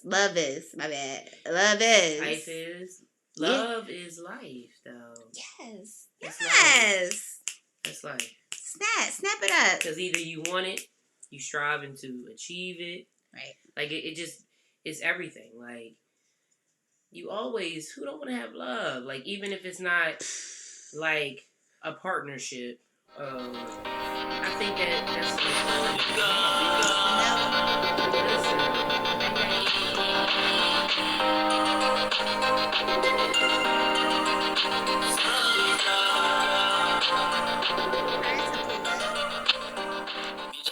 Love is. My bad. Love is. Life is. Love is life, though. Yes. It's Yes. Life. It's life. Snap it up. Because either you want it, you striving to achieve it. Right. Like, it just, it's everything. Like, you always, who don't want to have love? Like, even if it's not, like, a partnership, I think that's important.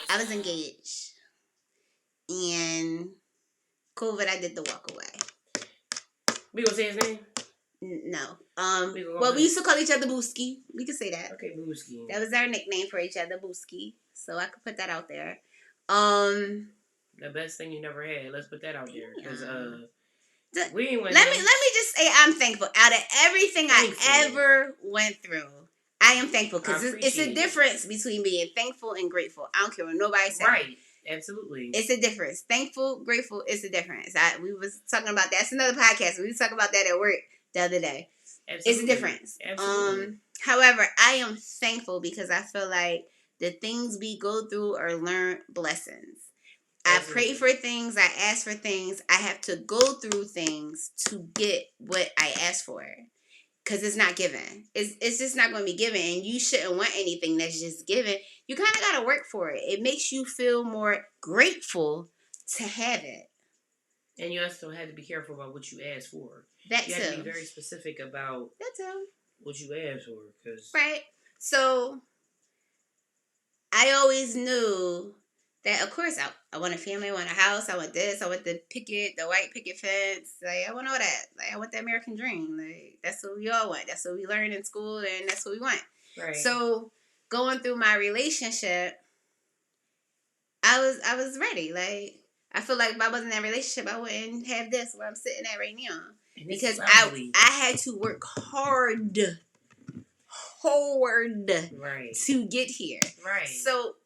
I was engaged, and COVID, I did the walk away. We gonna say his name? No. Well, we used to call each other Booski. We could say that. Okay, Booski. That was our nickname for each other, Booski. So I could put that out there. The best thing you never had. Let's put that out there, because we ain't went. Let me just say I'm thankful. Out of everything I ever went through, I am thankful, because it's a difference between being thankful and grateful. I don't care what nobody says. Right. Absolutely. It's a difference. Thankful, grateful, it's a difference. We was talking about that. It's another podcast. We was talking about that at work the other day. Absolutely. It's a difference. Absolutely. However, I am thankful because I feel like the things we go through are learned blessings. Absolutely. I pray for things. I ask for things. I have to go through things to get what I ask for. Because it's not given. It's just not going to be given. And you shouldn't want anything that's just given. You kind of got to work for it. It makes you feel more grateful to have it. And you also have to be careful about what you ask for. That you too. have to be very specific about what you ask for. Right. So, I always knew that, of course, I want a family, I want a house, I want this, I want the white picket fence. Like, I want all that. Like, I want the American dream. Like, that's what we all want. That's what we learn in school, and that's what we want. Right. So, going through my relationship, I was ready. Like, I feel like if I wasn't in that relationship, I wouldn't have this where I'm sitting at right now. Because I had to work hard right. to get here. Right. So,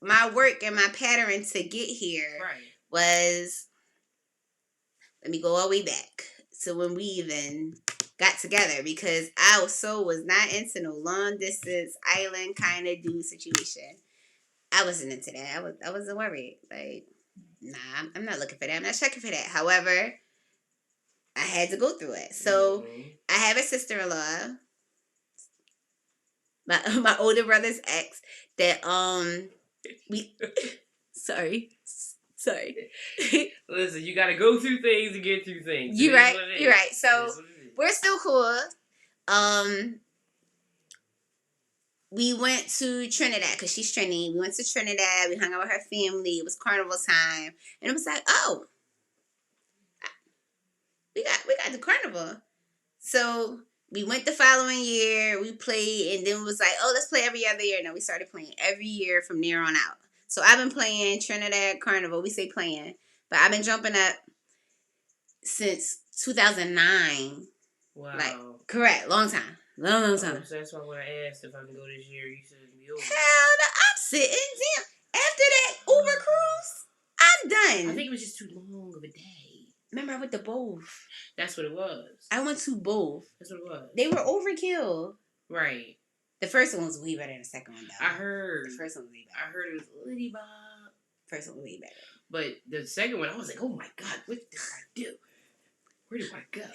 my work and my pattern to get here was, let me go all the way back to when we even got together, because I was not into no long distance island kind of dude situation. I wasn't into that. I wasn't worried. Like, nah, I'm not looking for that. I'm not checking for that. However, I had to go through it. So I have a sister-in-law, my older brother's ex, that sorry. Listen, you gotta go through things to get through things. You're right. So we're still cool. We went to Trinidad because she's Trini. We went to Trinidad. We hung out with her family. It was carnival time, and it was like, oh, we got the carnival. So we went the following year. We played, and then it was like, oh, let's play every other year. No, we started playing every year from there on out. So I've been playing Trinidad Carnival. We say playing, but I've been jumping up since 2009. Wow. Like, correct, long time. Long time. So that's why when I asked if I can go this year, you said it'd be over. Hell no, I'm sitting down. After that Uber cruise, I'm done. I think it was just too long of a day. Remember, I went to both. That's what it was. I went to both. That's what it was. They were overkill. Right. The first one was way better than the second one, though. I heard. The first one was way better. I heard it was Liddy Bob. First one was way better. But the second one, I was like, oh my God, what did I do? Where do I go?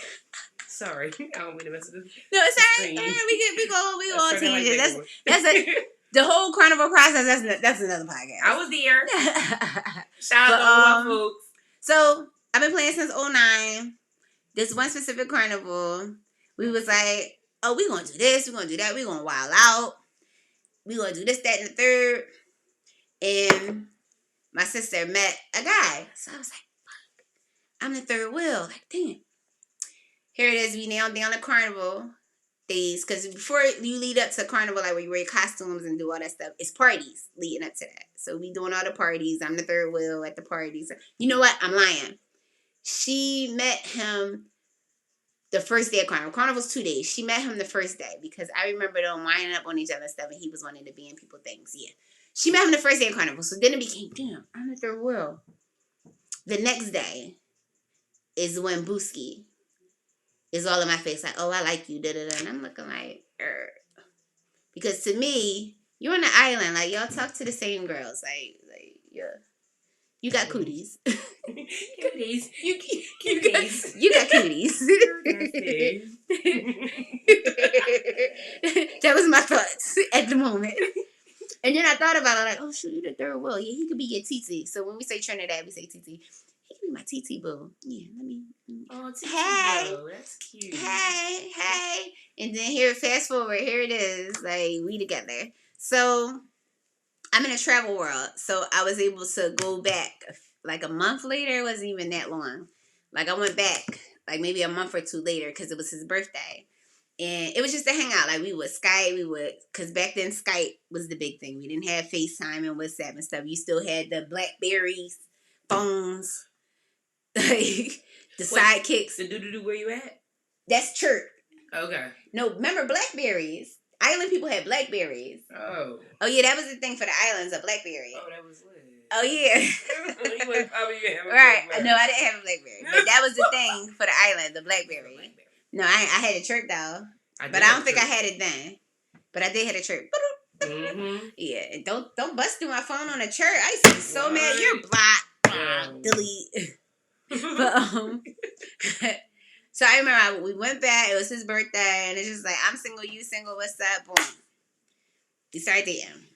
Sorry, I don't mean to mess with this. No, it's alright. We go on tangents. That's the whole carnival process. That's another podcast. I was there. Shout out to all my folks. So I've been playing since 2009. This one specific carnival, we was like, oh, we gonna do this, we gonna do that, we gonna wild out, we gonna do this, that, and the third. And my sister met a guy, so I was like, fuck, I'm the third wheel. Like, damn. Here it is. We now down the carnival days, because before you lead up to carnival, like where you wear costumes and do all that stuff, it's parties leading up to that. So we doing all the parties. I'm the third wheel at the parties. You know what? I'm lying. She met him the first day of carnival. Carnival's 2 days. She met him the first day because I remember them winding up on each other and stuff, and he was wanting to be in people things. Yeah. She met him the first day of carnival. So then it became, damn, I'm the third wheel. The next day, is when Booski is all in my face, like, oh, I like you, da da da. And I'm looking like, because to me, you're on the island, like, y'all talk to the same girls, like, yeah. You got cooties. Cooties. Cooties. You got cooties. That was my thoughts at the moment. And then I thought about it, like, oh, shoot, you the third wheel. Yeah, he could be your TT. So when we say Trinidad, we say TT. He could be my TT boo. Yeah, let me. Oh, TT hey, bro, that's cute. Hey. And then here, fast forward, here it is. Like, we together. So I'm in a travel world. So I was able to go back like a month later. It wasn't even that long. Like, I went back like maybe a month or two later because it was his birthday. And it was just to hang out. Like, we would Skype, because back then Skype was the big thing. We didn't have FaceTime and WhatsApp and stuff. You still had the Blackberries, phones, like the sidekicks. The doo-doo-doo, where you at? That's church. Okay. No, remember Blackberries? Island people had Blackberries. Oh. Oh, yeah, that was the thing for the islands, a Blackberry. Oh, that was lit. Oh, yeah. Right. No, I didn't have a Blackberry. But that was the thing for the island, the Blackberry. No, I had a chirp though. But I don't think I had it then. But I did have a chirp. Mm-hmm. Yeah, and don't bust through my phone on a chirp. I used to be so mad. You're blocked. Delete. But so I remember we went back. It was his birthday, and it's just like, I'm single, you single. What's up? Boom. We started dating.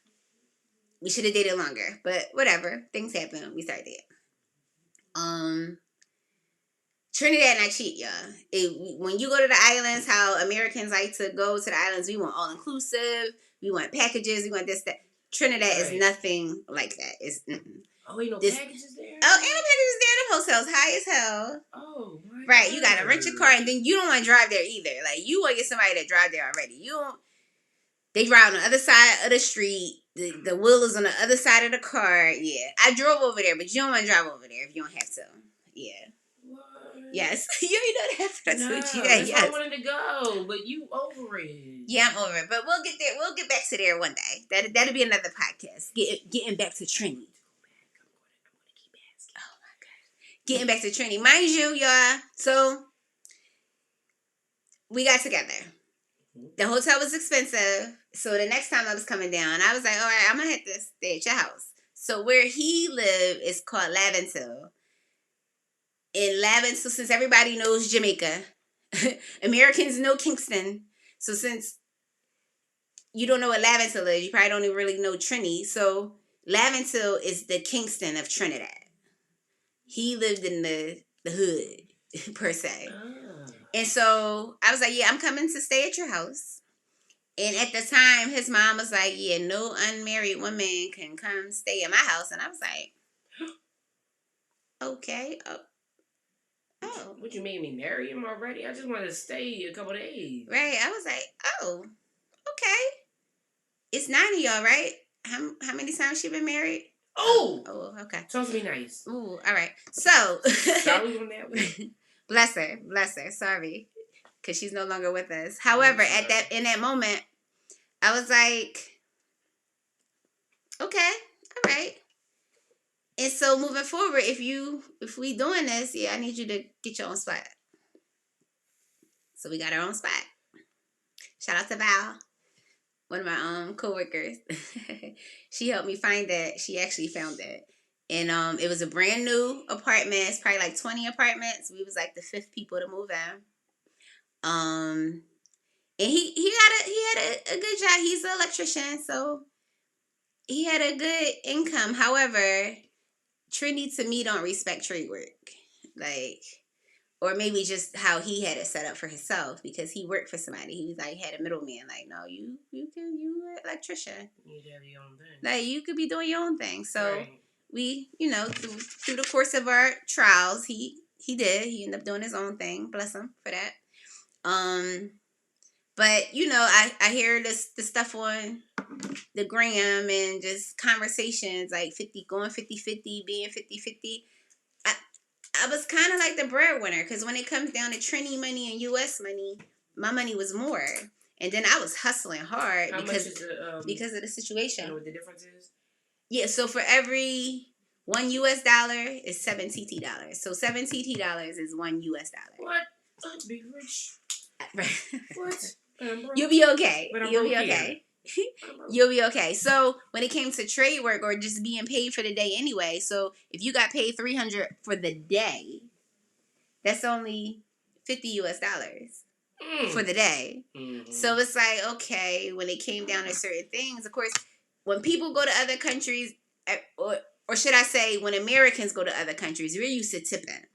We should have dated longer, but whatever. Things happen. We started dating. Trinidad not cheap, y'all. When you go to the islands, how Americans like to go to the islands, we want all inclusive, we want packages, we want this, that. Trinidad is nothing like that. It's oh, ain't no packages there. Oh, ain't no packages there. The hotels high as hell. Oh, my right. God. You gotta rent your car, and then you don't want to drive there either. Like, you want to get somebody that drive there already. You don't. They drive on the other side of the street. The wheel is on the other side of the car. Yeah, I drove over there, but you don't want to drive over there if you don't have to. Yeah. Yes. You know that. That's that's yes. why I wanted to go, but you over it. Yeah, I'm over it. But we'll get there. We'll get back to there one day. That'll be another podcast. Getting back to Trini. Oh my God. Getting back to Trini. Mind you, y'all. So we got together. The hotel was expensive. So the next time I was coming down, I was like, all right, I'm gonna have to stay at your house. So where he lived is called Laventille. In Laventille, since everybody knows Jamaica, Americans know Kingston. So since you don't know what Laventille is, you probably don't even really know Trini. So Laventille is the Kingston of Trinidad. He lived in the hood, per se. Oh. And so I was like, yeah, I'm coming to stay at your house. And at the time, his mom was like, yeah, no unmarried woman can come stay in my house. And I was like, okay. Oh. What, you made me marry him already? I just wanted to stay a couple days. Right. I was like, oh, okay. It's 9 of y'all, right? How many times she been married? Oh, okay. Talk to me nice. Ooh, all right. So. Sorry on that way. Bless her. Sorry. Because she's no longer with us. However, in that moment, I was like, okay, all right. And so moving forward, if we doing this, yeah, I need you to get your own spot. So we got our own spot. Shout out to Val, one of my coworkers. She helped me find that. She actually found it. And it was a brand new apartment. It's probably like 20 apartments. We was like the 5th people to move in. And he had a good job. He's an electrician, so he had a good income. However, Trini to me don't respect trade work, like, or maybe just how he had it set up for himself because he worked for somebody. He was like had a middleman. Like, no, you an electrician. You have your own thing. Like, you could be doing your own thing. So we, through the course of our trials, he did. He ended up doing his own thing. Bless him for that. But I hear this stuff on the gram and just conversations like 50-50, being 50-50. I was kind of like the breadwinner because when it comes down to Trini money and U.S. money, my money was more. And then I was hustling hard because of the situation. You know what the difference is? Yeah, so for $1 is 7 TT dollars. So 7 TT dollars is $1. What? I'd be rich. What? You'll be okay. But I'm You'll be broke okay. You'll be okay. So when it came to trade work or just being paid for the day anyway, so if you got paid $300 for the day, that's only $50 for the day. Mm-hmm. So it's like, okay, when it came down to certain things, of course, when people go to other countries, or should I say, when Americans go to other countries, we're used to tipping.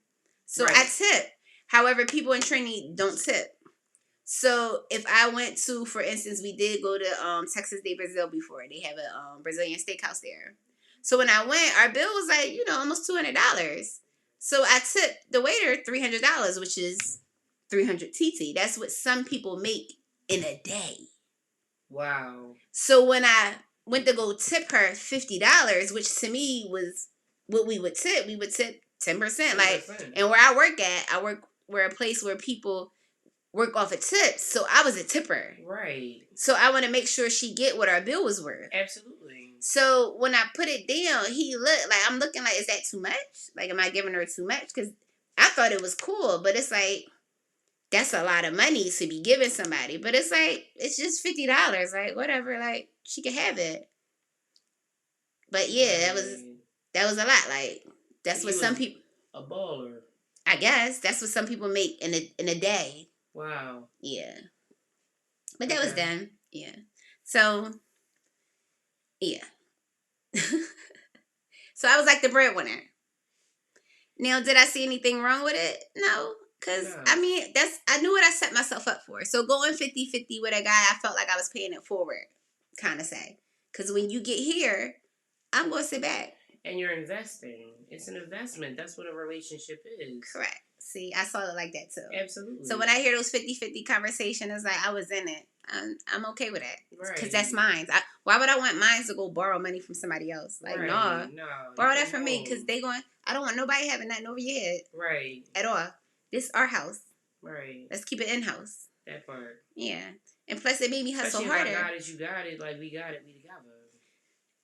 So Right. I tip. However, people in Trinity don't tip. So if I went to, for instance, we did go to Texas de Brazil before. They have a Brazilian steakhouse there. So when I went, our bill was like, almost $200. So I tipped the waiter $300, which is 300 TT. That's what some people make in a day. Wow. So when I went to go tip her $50, which to me was what we would tip 10%. Like, and where I work at, we're a place where people work off of tips, so I was a tipper. Right. So I want to make sure she get what our bill was worth. Absolutely. So when I put it down, he looked like, I'm looking like, is that too much? Like, am I giving her too much? Because I thought it was cool, but it's like, that's a lot of money to be giving somebody. But it's like, it's just $50. Like, whatever. Like, she could have it. But yeah, that was a lot. Like, that's what some people. A baller. I guess that's what some people make in a day. Wow. Yeah. But that was done. Yeah. So, yeah. So I was like the breadwinner. Now, did I see anything wrong with it? No. Because, I mean, I knew what I set myself up for. So going 50-50 with a guy, I felt like I was paying it forward, kind of say. Because when you get here, I'm going to sit back. And you're investing. It's an investment. That's what a relationship is. Correct. See, I saw it like that too. Absolutely. So when I hear those 50-50 conversations, it's like I was in it. I'm okay with it. Right. Because that's mine. Why would I want mine to go borrow money from somebody else? Like, no. Borrow that from me because I don't want nobody having nothing over your head. Right. At all. This is our house. Right. Let's keep it in-house. That part. Yeah. And plus, it made me hustle harder. If I got it, you got it. Like, we got it. We together.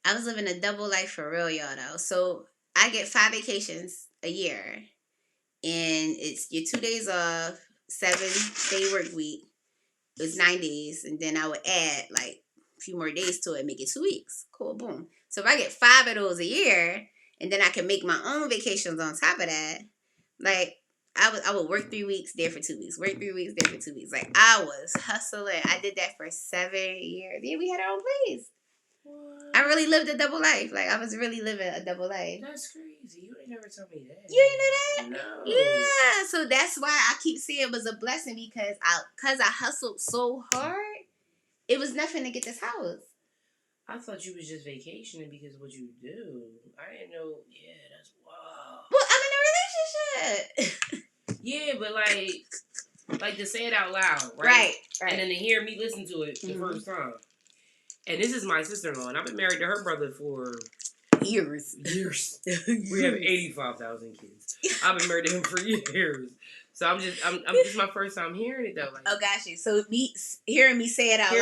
I was living a double life for real, y'all, though. So I get 5 vacations a year. And it's your 2 days off, 7-day work week. It was 9 days. And then I would add like a few more days to it, make it 2 weeks. Cool, boom. So if I get 5 of those a year, and then I can make my own vacations on top of that, like I would work 3 weeks, there for 2 weeks. Work 3 weeks, there for 2 weeks. Like I was hustling. I did that for 7 years. Then we had our own place. What? I really lived a double life. Like I was really living a double life. That's crazy. You ain't never told me that. You didn't know that? No. Yeah. So that's why I keep saying it was a blessing because I hustled so hard. It was nothing to get this house. I thought you was just vacationing because of what you do. I didn't know. Yeah, that's wow. Well, I'm in a relationship. Yeah, but like to say it out loud, right? Right. And then to hear me listen to it the first time. And this is my sister-in-law, and I've been married to her brother for years. We have 85,000 kids. I've been married to him for years. So I'm this is my first time hearing it though. Like, oh, got you. So hearing me say it out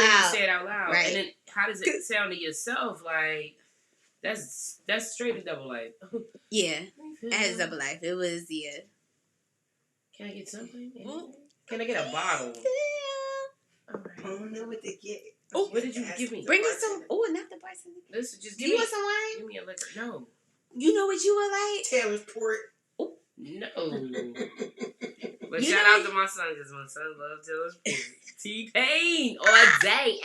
loud. Right. And then how does it sound to yourself? Like that's straight to double life. Yeah, it has double life. It was Can I get something? Can I get a bottle? Yeah. Right. I don't know what to get. Oh, what did you give me? Bring us some. Oh, not the bartender. Listen, just give me. You want some wine? Give me a liquor. No. You know what you were like? Taylor's port. Oh no. But shout out to my son because my son loves Taylor's port. T-Pain all day.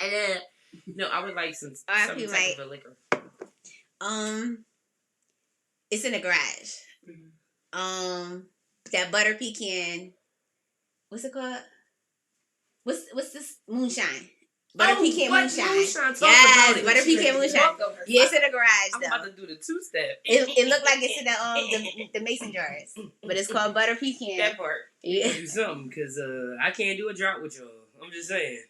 No, I would like some type of a liquor. It's in the garage. Mm-hmm. That butter pecan. What's it called? What's this moonshine? Butter pecan moonshine. Yes, butter pecan moonshine. Yeah, it's in the garage. I'm about to do the 2-step. It looked like it's in the mason jars, but it's called butter pecan. That part. Yeah. Do something because I can't do a drought with y'all. I'm just saying.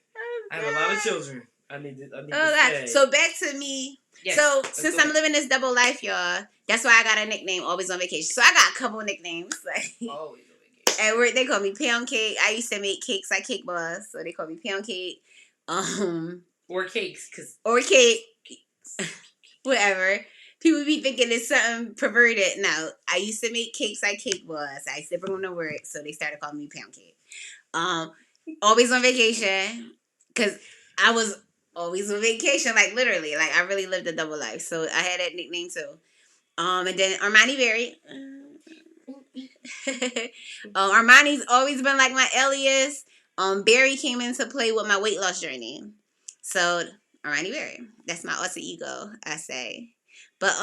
I have a lot of children. I need to God. So back to me. Yes, so since I'm living this double life, y'all, that's why I got a nickname, Always on Vacation. So I got a couple nicknames. Like, always on vacation. At work, they call me Pound Cake. I used to make cakes like Cake Boss, so they call me Pound Cake. Or cakes, or cake. Whatever. People be thinking it's something perverted. No, I used to make cakes like Cake Boss. I used to bring them to work, so they started calling me Pound Cake. Um, always on vacation, because I was always on vacation, like literally, like I really lived a double life. So I had that nickname too. And then Armani Berry. Armani's always been like my alias. Barry came into play with my weight loss journey. So Armani Berry. That's my alter ego, I say. But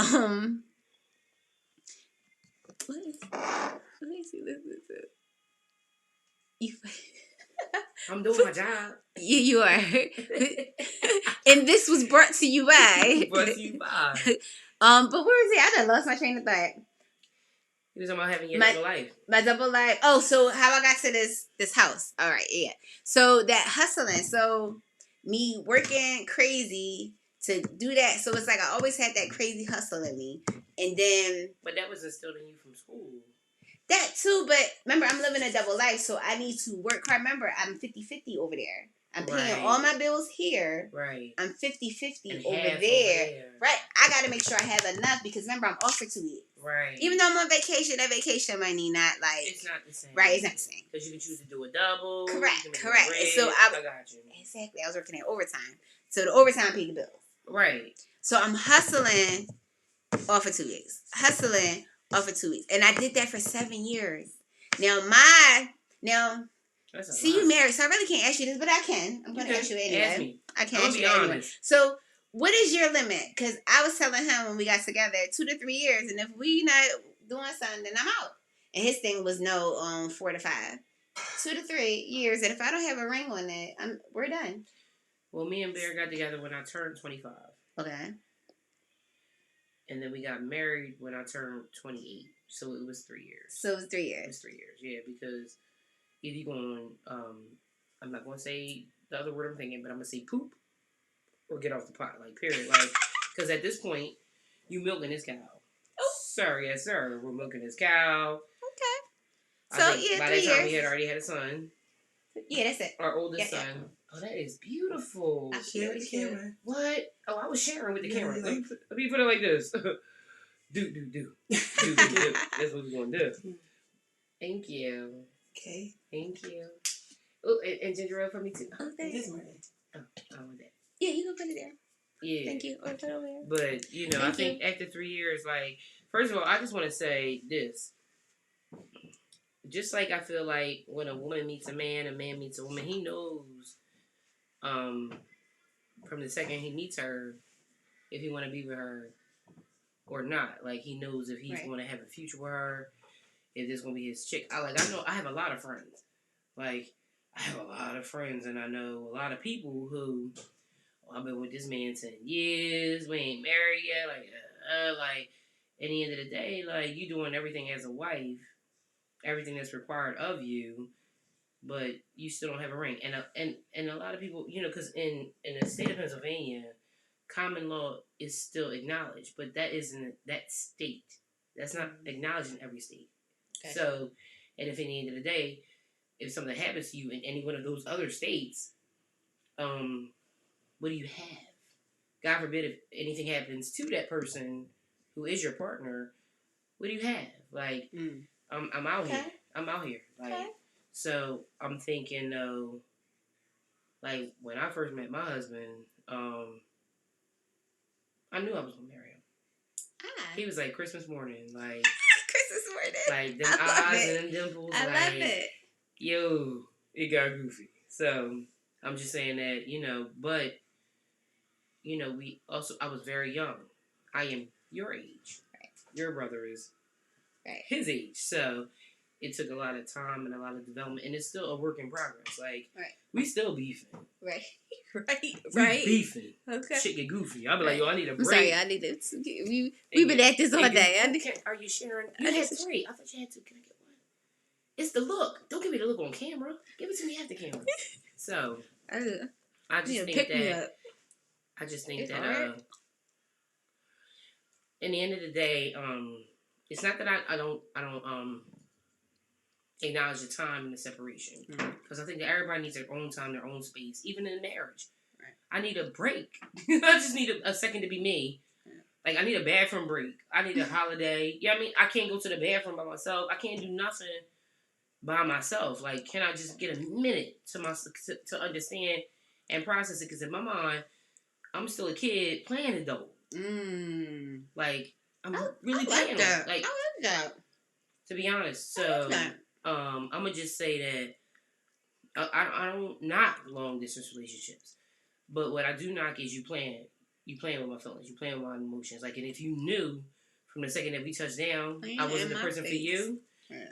what is let me see this. You I'm doing my job. you are. And this was brought to you by Brought to you by. But where was it? I done lost my train of thought. You was talking about having your double life. My double life. Oh, so how I got to this house. All right, yeah. So that hustling. So me working crazy to do that. So it's like I always had that crazy hustle in me. And then But that was instilled in you from school. That too, but remember I'm living a double life, so I need to work hard. Remember, I'm 50-50 over there. I'm paying all my bills here. Right. I'm 50-50 and over there. Right. I gotta make sure I have enough because remember I'm off for 2 weeks. Right. Even though I'm on vacation, that vacation money not like it's not the same. Right, it's not the same. Because you can choose to do a double. Correct. So I got you. Exactly. I was working at overtime. So the overtime paid the bills. Right. So I'm hustling off for 2 weeks. Hustling off for 2 weeks. And I did that for 7 years. See, you married, so I really can't ask you this, but I can. I'm going to ask you anyway. Ask me. I can ask you anyway. So, what is your limit? Because I was telling him when we got together, 2 to 3 years, and if we not doing something, then I'm out. And his thing was no, 4 to 5, 2 to 3 years, and if I don't have a ring on it, we're done. Well, me and Bear got together when I turned 25. Okay. And then we got married when I turned 28. So it was 3 years. So it was 3 years. It was 3 years, yeah, because either you're going, I'm not going to say the other word I'm thinking, but I'm going to say poop or get off the pot, like, period. Like, because at this point, you milking this cow. Oh. Sir, yes, sir. We're milking this cow. Okay. So, yeah, by 3 that time, years. we had already had a son. Yeah, that's it. Our oldest son. Yeah. Oh, that is beautiful. I share with the camera. What? Oh, I was sharing with the camera. Let me put it like this. do. That's what we're going to do. Thank you. Okay. Thank you. Oh, and ginger ale for me too. Oh, thanks. This morning. Oh, I want that. Yeah, you can put it there. Yeah. Thank you. Or put it over there. But, you know, I think after 3 years, like, first of all, I just want to say this. Just like I feel like when a woman meets a man meets a woman, he knows from the second he meets her if he want to be with her or not. Like, he knows if he's going to have a future with her, if this going to be his chick. I know I have a lot of friends. Like, I have a lot of friends, and I know a lot of people who, I've been with this man 10 years, we ain't married yet, like, at the end of the day, like, you doing everything as a wife, everything that's required of you, but you still don't have a ring. And a lot of people, you know, because in the state of Pennsylvania, common law is still acknowledged, but that isn't that state. That's not acknowledged in every state. Okay. So, and if at the end of the day, if something happens to you in any one of those other states, what do you have? God forbid if anything happens to that person who is your partner, what do you have? Like, I'm out here. I'm out here. Like, so I'm thinking though, like when I first met my husband, I knew I was gonna marry him. He was like Christmas morning, like Christmas morning, like them eyes and them dimples. I love it. Yo, it got goofy. So I'm just saying that, you know, but you know, I was very young. I am your age. Right. Your brother is his age. So it took a lot of time and a lot of development, and it's still a work in progress. Like, we still beefing. Right. We beefing. Okay. Shit get goofy. I'll be like, yo, I need a break. I'm sorry, I need to. We've been at this all day. Are you sharing? You had 3. I thought you had 2. Can I get 1? It's the look. Don't give me the look on camera. Give it to me after camera. So, I just think that. I just think that. In the end of the day, it's not that I don't acknowledge the time and the separation, because I think that everybody needs their own time, their own space, even in marriage. Right. I need a break. I just need a second to be me. Like, I need a bathroom break. I need a holiday. You know what I mean? I can't go to the bathroom by myself. I can't do nothing by myself. Like, can I just get a minute to understand and process it? Because in my mind, I'm still a kid playing adult. Like, I'm really playing that. Like, I like that. To be honest. So, I'm gonna just say that I don't knock long distance relationships, but what I do knock is you playing with my feelings, you playing with my emotions. Like, and if you knew from the second that we touched down, I wasn't the person for you.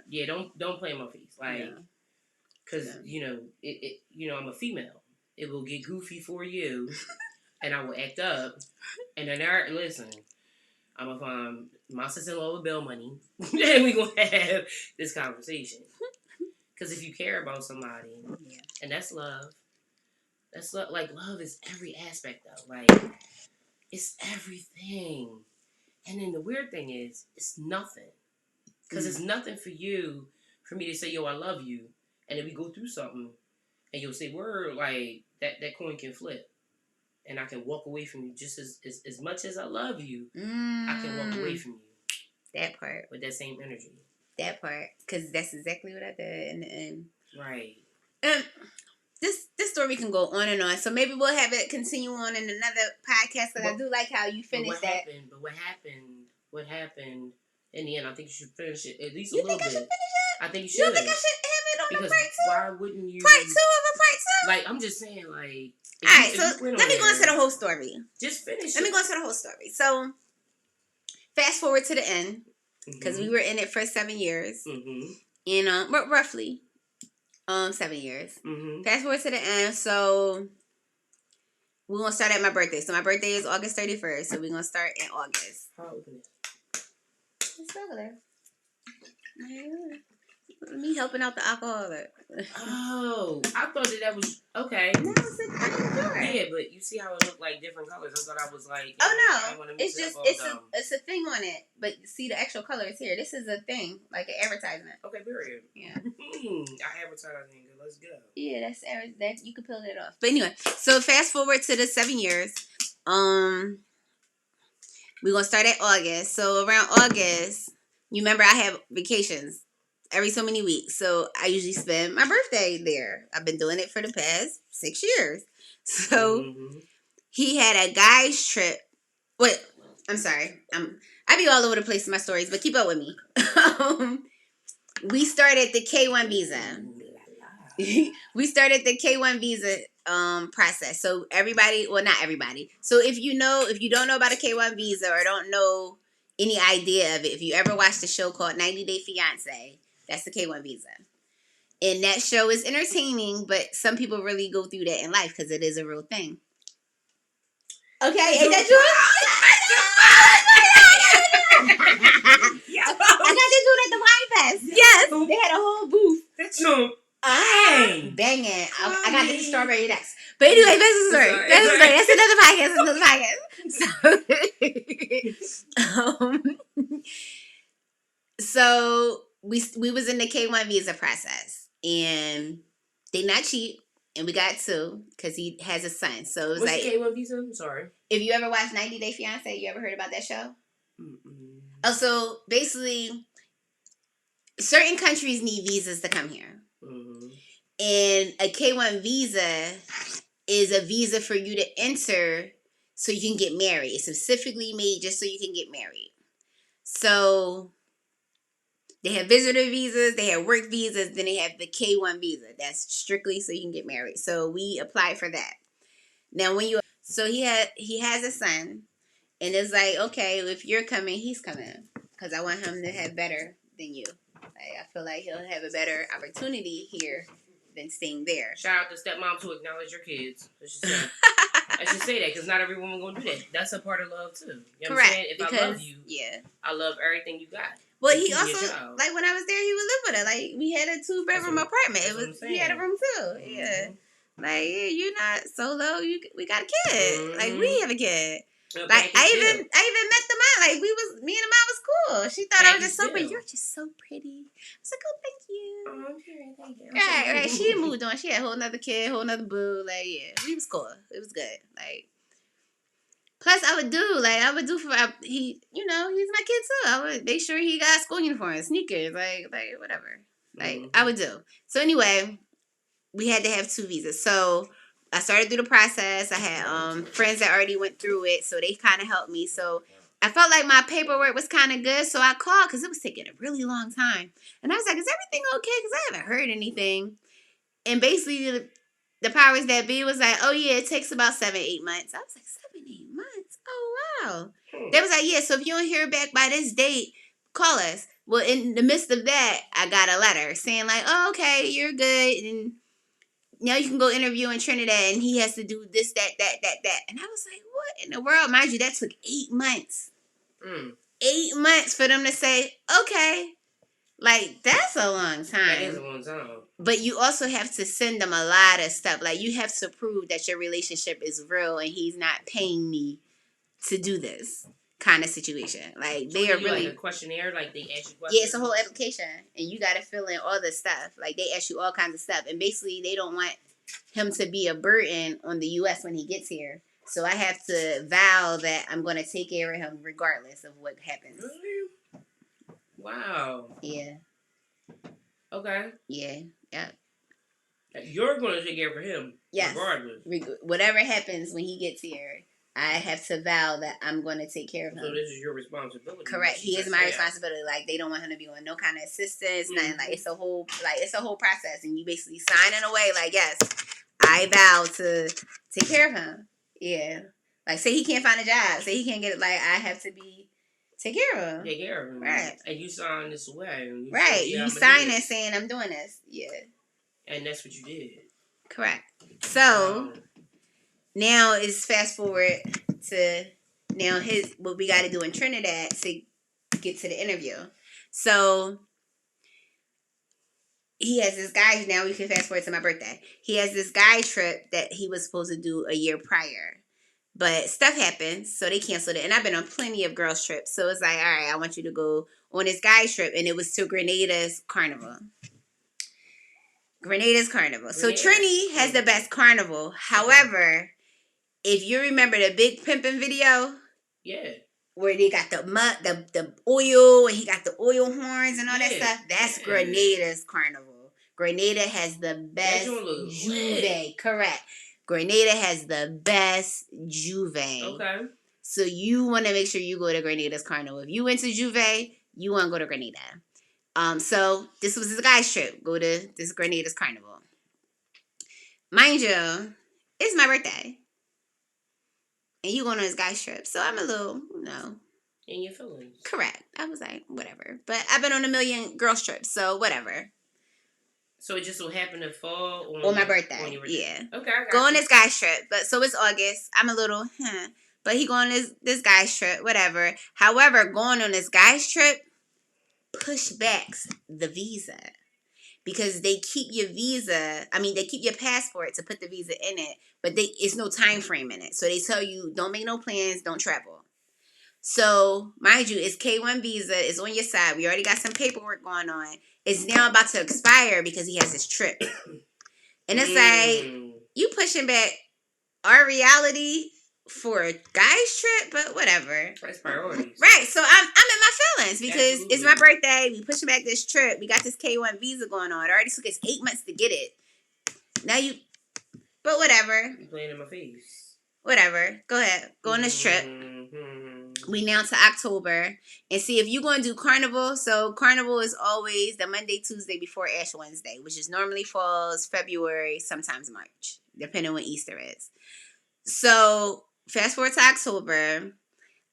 Yeah, don't play in my face, like, because you know I'm a female. It will get goofy for you, and I will act up, and then listen. I'm gonna find my sister-in-law with bail money, and we gonna have this conversation. Because if you care about somebody, and that's love. That's love. Like, love is every aspect though. Like, it's everything. And then the weird thing is, it's nothing. Because it's nothing for me to say, yo, I love you. And then we go through something, and you'll say, word, like, that coin can flip. And I can walk away from you just as much as I love you. I can walk away from you. That part. With that same energy. That part. Because that's exactly what I did in the end. Right. This story can go on and on. So maybe we'll have it continue on in another podcast. Because I do like how you finished that. But what happened in the end? I think you should finish it at least a little bit. Finish it? I think you should. You think I should have it on because the part 2? Why wouldn't you? Part 2 of a part 2? Like, I'm just saying, like. Alright, so let me go into the whole story. Just finish Let me go into the whole story. So, fast forward to the end. Because we were in it for 7 years. And, roughly. 7 years. Fast forward to the end. So, we're going to start at my birthday. So, my birthday is August 31st. So, we're going to start in August. How old is it? It's regular. Me helping out the alcoholic. Oh, I thought that was okay. No, sure. Yeah, but you see how it looked like different colors. I thought I was like, oh no, it's just it's a thing on it. But see, the actual color is here. This is a thing, like an advertisement. Okay, period. Yeah. Our advertising. Let's go. Yeah, that you can peel it off. But anyway, so fast forward to the 7 years. We're gonna start at August. So around August, you remember I have vacations every so many weeks. So I usually spend my birthday there. I've been doing it for the past 6 years. So he had a guy's trip. Wait, I'm sorry. I be all over the place in my stories, but keep up with me. We started the K1 visa. We started the K1 visa process. So everybody, well, not everybody. So if you don't know about a K1 visa or don't know any idea of it, if you ever watched a show called 90 Day Fiancé, that's the K1 visa. And that show is entertaining, but some people really go through that in life because it is a real thing. Okay, ain't that true? I got to do it at the Wine Fest. Yes, they had a whole booth. That's true. Banging. I got the strawberry next. But anyway, that's the story. That's another podcast. So we was in the K1 visa process, and they not cheap, and we got 2 because he has a son. So it was What's the K1 visa? I'm sorry. If you ever watched 90 Day Fiancé, you ever heard about that show? Oh, so basically, certain countries need visas to come here. And a K1 visa is a visa for you to enter so you can get married. It's specifically made just so you can get married. So they have visitor visas, they have work visas, then they have the K1 visa. That's strictly so you can get married. So we applied for that. Now so he has a son, and it's like, okay, if you're coming, he's coming. Because I want him to have better than you. Like, I feel like he'll have a better opportunity here than staying there. Shout out to stepmoms who acknowledge your kids. I should say that because not every woman gonna do that. That's a part of love too. You know what I'm saying? If I love you, I love everything you got. Well, he also, like, when I was there, he would live with her. Like, we had a 2-bedroom apartment. He had a room too. Yeah. Like, yeah, you're not solo. We got a kid. Like, we have a kid. Okay, like, I even met the mom. Like, me and the mom was cool. She thought I was just so pretty. You're just so pretty. I was like, oh, thank you. Oh, okay, thank you. Right. She moved on. She had a whole nother kid, whole nother boo. Like, yeah, we was cool. It was good. Like, Plus, I would do for he, he's my kid too. I would make sure he got school uniform, sneakers, like whatever. Like I would do. So anyway, we had to have 2 visas. So I started through the process. I had friends that already went through it, so they kind of helped me. So I felt like my paperwork was kind of good, so I called because it was taking a really long time. And I was like, "Is everything okay?" Because I haven't heard anything. And basically, the powers that be was like, "Oh yeah, it takes about 7-8 months." I was like, 7-8 months? Oh wow. They was like, "Yeah, so if you don't hear back by this date, call us." Well, in the midst of that, I got a letter saying like, "Oh, okay, you're good, and now you can go interview in Trinidad, and he has to do this, that." And I was like, "What in the world?" Mind you, that took 8 months. 8 months for them to say, "Okay." Like, that's a long time. That is a long time. But you also have to send them a lot of stuff. Like, you have to prove that your relationship is real and he's not paying me to do this kind of situation. Like, so they are do really... like a questionnaire, like they ask you questions? Yeah, it's a whole application. And you got to fill in all the stuff. Like, they ask you all kinds of stuff. And basically, they don't want him to be a burden on the U.S. when he gets here. So I have to vow that I'm going to take care of him regardless of what happens. Really? Wow. Yeah. Okay. Yeah. Yeah. You're going to take care of him, yes, regardless. Whatever happens when he gets here, I have to vow that I'm going to take care of him. So this is your responsibility. Correct. He is my responsibility. Like, they don't want him to be on no kind of assistance, nothing. Like, it's a whole process, and you basically signing away. Like, yes, I vow to take care of him. Yeah. Like, say he can't find a job, say he can't get it. Like, I have to take care of him. Take care of him. Right. And you sign this away. Right. Say, you sign it saying I'm doing this. Yeah. And that's what you did. Correct. So now it's fast forward to now what we got to do in Trinidad to get to the interview. So he has this guy. Now we can fast forward to my birthday. He has this guy trip that he was supposed to do a year prior. But stuff happens, so they canceled it. And I've been on plenty of girls' trips. So it's like, all right, I want you to go on this guy trip. And it was to Grenada's Carnival. So Trini has the best carnival. However, if you remember the Big Pimpin' video, where they got the oil, and he got the oil horns and all that stuff, that's Grenada's carnival. Grenada has the best Juve. Correct. Grenada has the best Juve. Okay. So you want to make sure you go to Grenada's carnival. If you went to Juve, you want to go to Grenada. So this was his guy's trip. Go to this Grenada's carnival. Mind you, it's my birthday. And you going on this guy's trip. So I'm a little, in your feelings. Correct. I was like, whatever. But I've been on a million girls trips, so whatever. So it just so happened to fall on my birthday. On your birthday. Yeah. Okay. Go on this guy's trip. But so it's August. I'm a little, But he going on this guy's trip, whatever. However, going on this guy's trip pushbacks the visa. Because they keep your they keep your passport to put the visa in it, but it's no time frame in it. So they tell you, don't make no plans, don't travel. So, mind you, it's K1 visa, it's on your side. We already got some paperwork going on. It's now about to expire because he has this trip. And it's like, you pushing back our reality for a guy's trip, but whatever. That's priorities. Right. So I'm in my feelings because it's my birthday. We pushing back this trip. We got this K1 visa going on. It already took us 8 months to get it. But whatever. You playing in my face. Whatever. Go ahead. Go on this trip. We now to October. And see, if you're going to do Carnival, so Carnival is always the Monday, Tuesday before Ash Wednesday, which is normally falls February, sometimes March, depending on when Easter is. So fast forward to October.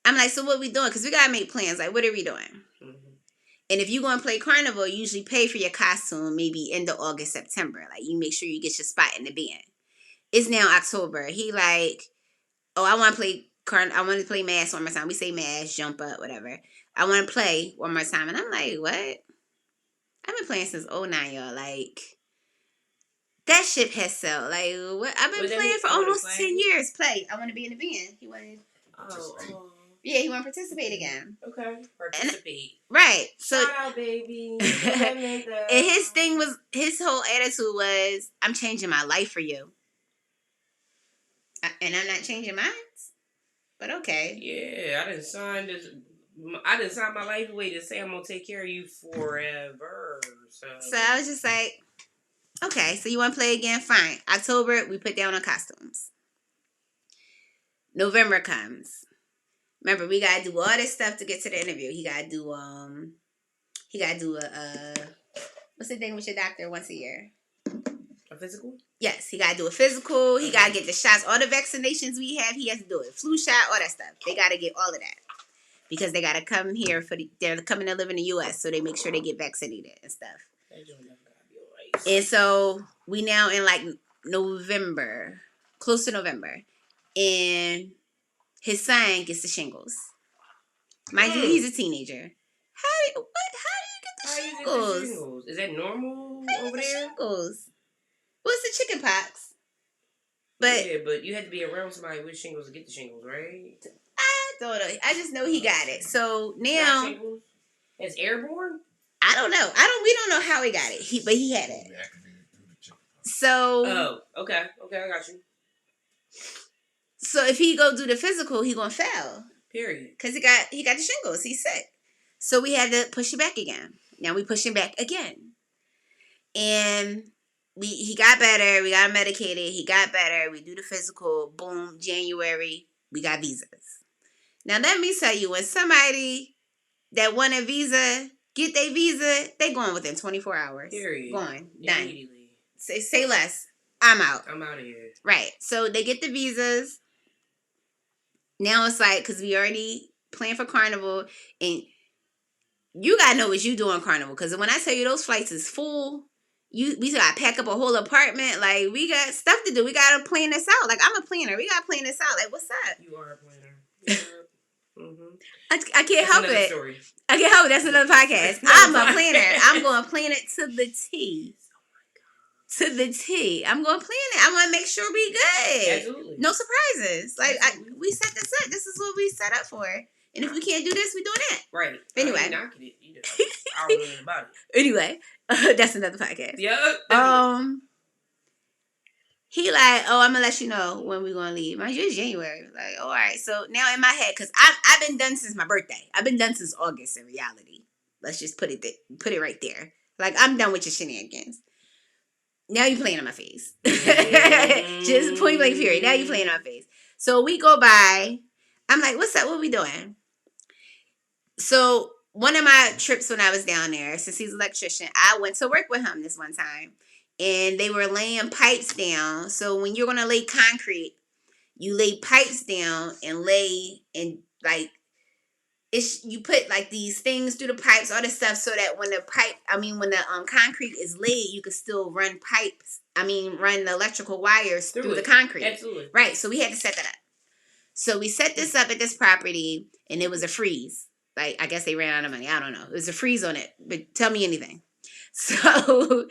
I'm like, so what we doing? Because we got to make plans. Like, what are we doing? And if you're going to play Carnival, you usually pay for your costume maybe end of August, September. Like, you make sure you get your spot in the band. It's now October. He like, oh, I want to play Mass one more time. We say Mass, jump up, whatever. I want to play one more time. And I'm like, what? I've been playing since 2009, y'all. Like, that ship has sold. Like, what? I've been playing for almost 10 years. Play. I want to be in the band. He wanted. Yeah, he want to participate again. Okay, participate. Right. So, shout out, baby. And his whole attitude was, I'm changing my life for you. And I'm not changing mine. But okay. Yeah, I didn't sign this. I didn't sign my life away to say I'm gonna take care of you forever. So I was just like, okay, so you want to play again? Fine. October, we put down on costumes. November comes. Remember, we gotta do all this stuff to get to the interview. He gotta do a what's the thing with your doctor once a year? A physical? Yes, he gotta do a physical. He gotta get the shots, all the vaccinations we have. He has to do it. Flu shot, all that stuff. They gotta get all of that because they gotta come here they're coming to live in the U.S. So they make sure they get vaccinated and stuff. And so we now in like November, close to November, and his son gets the shingles. Mind you, he's a teenager. How do you get the shingles? Is that normal over there? Shingles. What's the chicken pox? But yeah, but you had to be around somebody with shingles to get the shingles, right? I don't know. I just know he got it. So now it's airborne. I don't know. We don't know how he got it. But he had it. So okay, I got you. So if he go do the physical, he gonna fail. Period. Cause he got the shingles. He's sick. So we had to push it back again. Now we push him back again, and he got better. We got him medicated. He got better. We do the physical. Boom. January, we got visas. Now let me tell you, when somebody that want a visa get their visa, they going within 24 hours. Period. Going done. Say less. I'm out. I'm out of here. Right. So they get the visas. Now it's like, because we already planned for Carnival, and you gotta know what you do on Carnival. Because when I tell you those flights is full, we gotta pack up a whole apartment. Like, we got stuff to do. We gotta plan this out. Like, I'm a planner. We gotta plan this out. Like, what's up? You are a planner. Mm-hmm. I can't help it. Story. I can't help it. That's another podcast. I'm a planner. I'm going to plan it to the T. To the T. I'm going to plan it. I'm going to make sure we good. Absolutely. No surprises. Like, we set this up. This is what we set up for. And if we can't do this, we doing that. Right. Anyway. I don't know anything about it. Anyway. That's another podcast. Yeah. He like, oh, I'm gonna let you know when we're gonna leave. Mind you, it's January. Like, all right. So now in my head, because I've been done since my birthday. I've been done since August. In reality, let's just put it right there. Like, I'm done with your shenanigans. Now you playing on my face. Just point blank period. Now you playing on my face. So we go by. I'm like, what's up? What we doing? So one of my trips when I was down there, since he's an electrician, I went to work with him this one time. And they were laying pipes down. So when you're going to lay concrete, you lay pipes down and you put like these things through the pipes, all this stuff, so that when the concrete is laid, you can still run run the electrical wires through the concrete. Absolutely. Right. So we had to set that up. So we set this up at this property, and it was a freeze. Like, I guess they ran out of money. I don't know. It was a freeze on it. But tell me anything. So...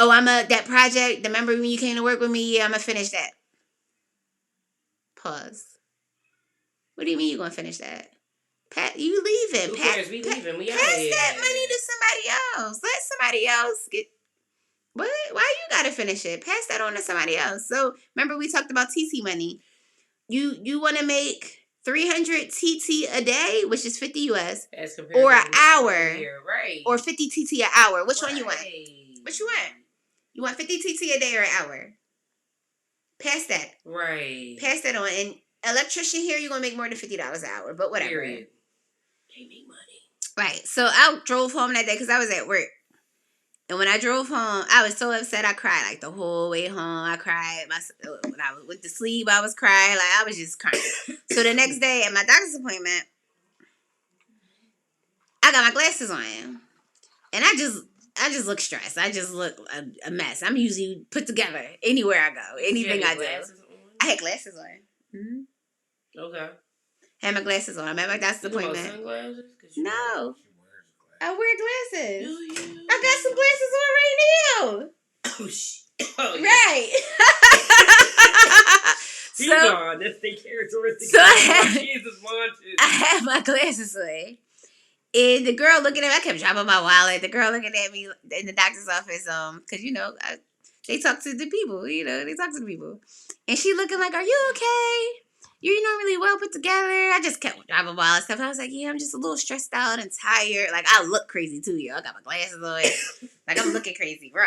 Oh, that project, remember when you came to work with me? Yeah, I'm going to finish that. Pause. What do you mean you're going to finish that? You leaving. Who cares? We leaving. We pass that money to somebody else. Let somebody else get... What? Why you got to finish it? Pass that on to somebody else. So, remember we talked about TT money. You want to make 300 TT a day, which is 50 US, or an hour, right? Or 50 TT an hour. Which one you want? What you want? You want 50 TT a day or an hour? Pass that. Right. Pass that on. And electrician here, you're going to make more than $50 an hour. But whatever. Period. They make money. Right. So I drove home that day because I was at work. And when I drove home, I was so upset. I cried like the whole way home. I cried. When I went to sleep, I was crying. Like, I was just crying. So the next day at my doctor's appointment, I got my glasses on. And I just look stressed. I just look a mess. I'm usually put together anywhere I go. Anything I do. I had glasses on. Mm-hmm. Okay. I had my glasses on. I'm at my doctor's appointment. Sunglasses? No. I wear glasses. I got some glasses on right now. Oh, shit. Oh, yeah. Right. That's the characteristic. So I had my glasses on. And the girl looking at me, I kept dropping my wallet. The girl looking at me in the doctor's office, because, they talk to the people, they talk to the people. And she looking like, are you okay? you're normally well put together. I just kept driving by and stuff. I was like, yeah, I'm just a little stressed out and tired. Like, I look crazy too, yo. I got my glasses on. Like, I'm looking crazy, bro.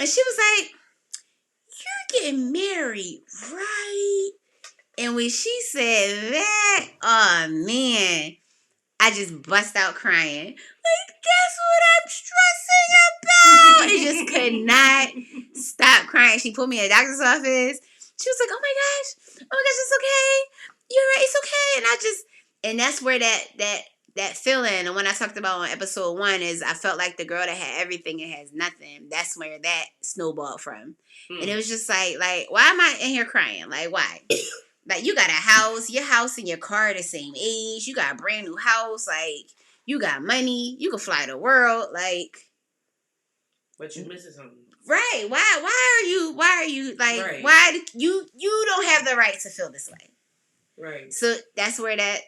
And she was like, you're getting married, right? And when she said that, oh, man, I just bust out crying. Like, guess what I'm stressing about? I just could not stop crying. She put me in the doctor's office. She was like, oh my gosh, it's okay. You're right, it's okay. And I just, and that's where that feeling, and when I talked about on episode 1, is I felt like the girl that had everything and has nothing. That's where that snowballed from. And it was just like, why am I in here crying? Like, why? Like, you got a house, your house and your car are the same age. You got a brand new house. Like, you got money. You can fly the world. Like, but you missing something. Right. Why are you, like, right. Why, you don't have the right to feel this way. Right. So that's where that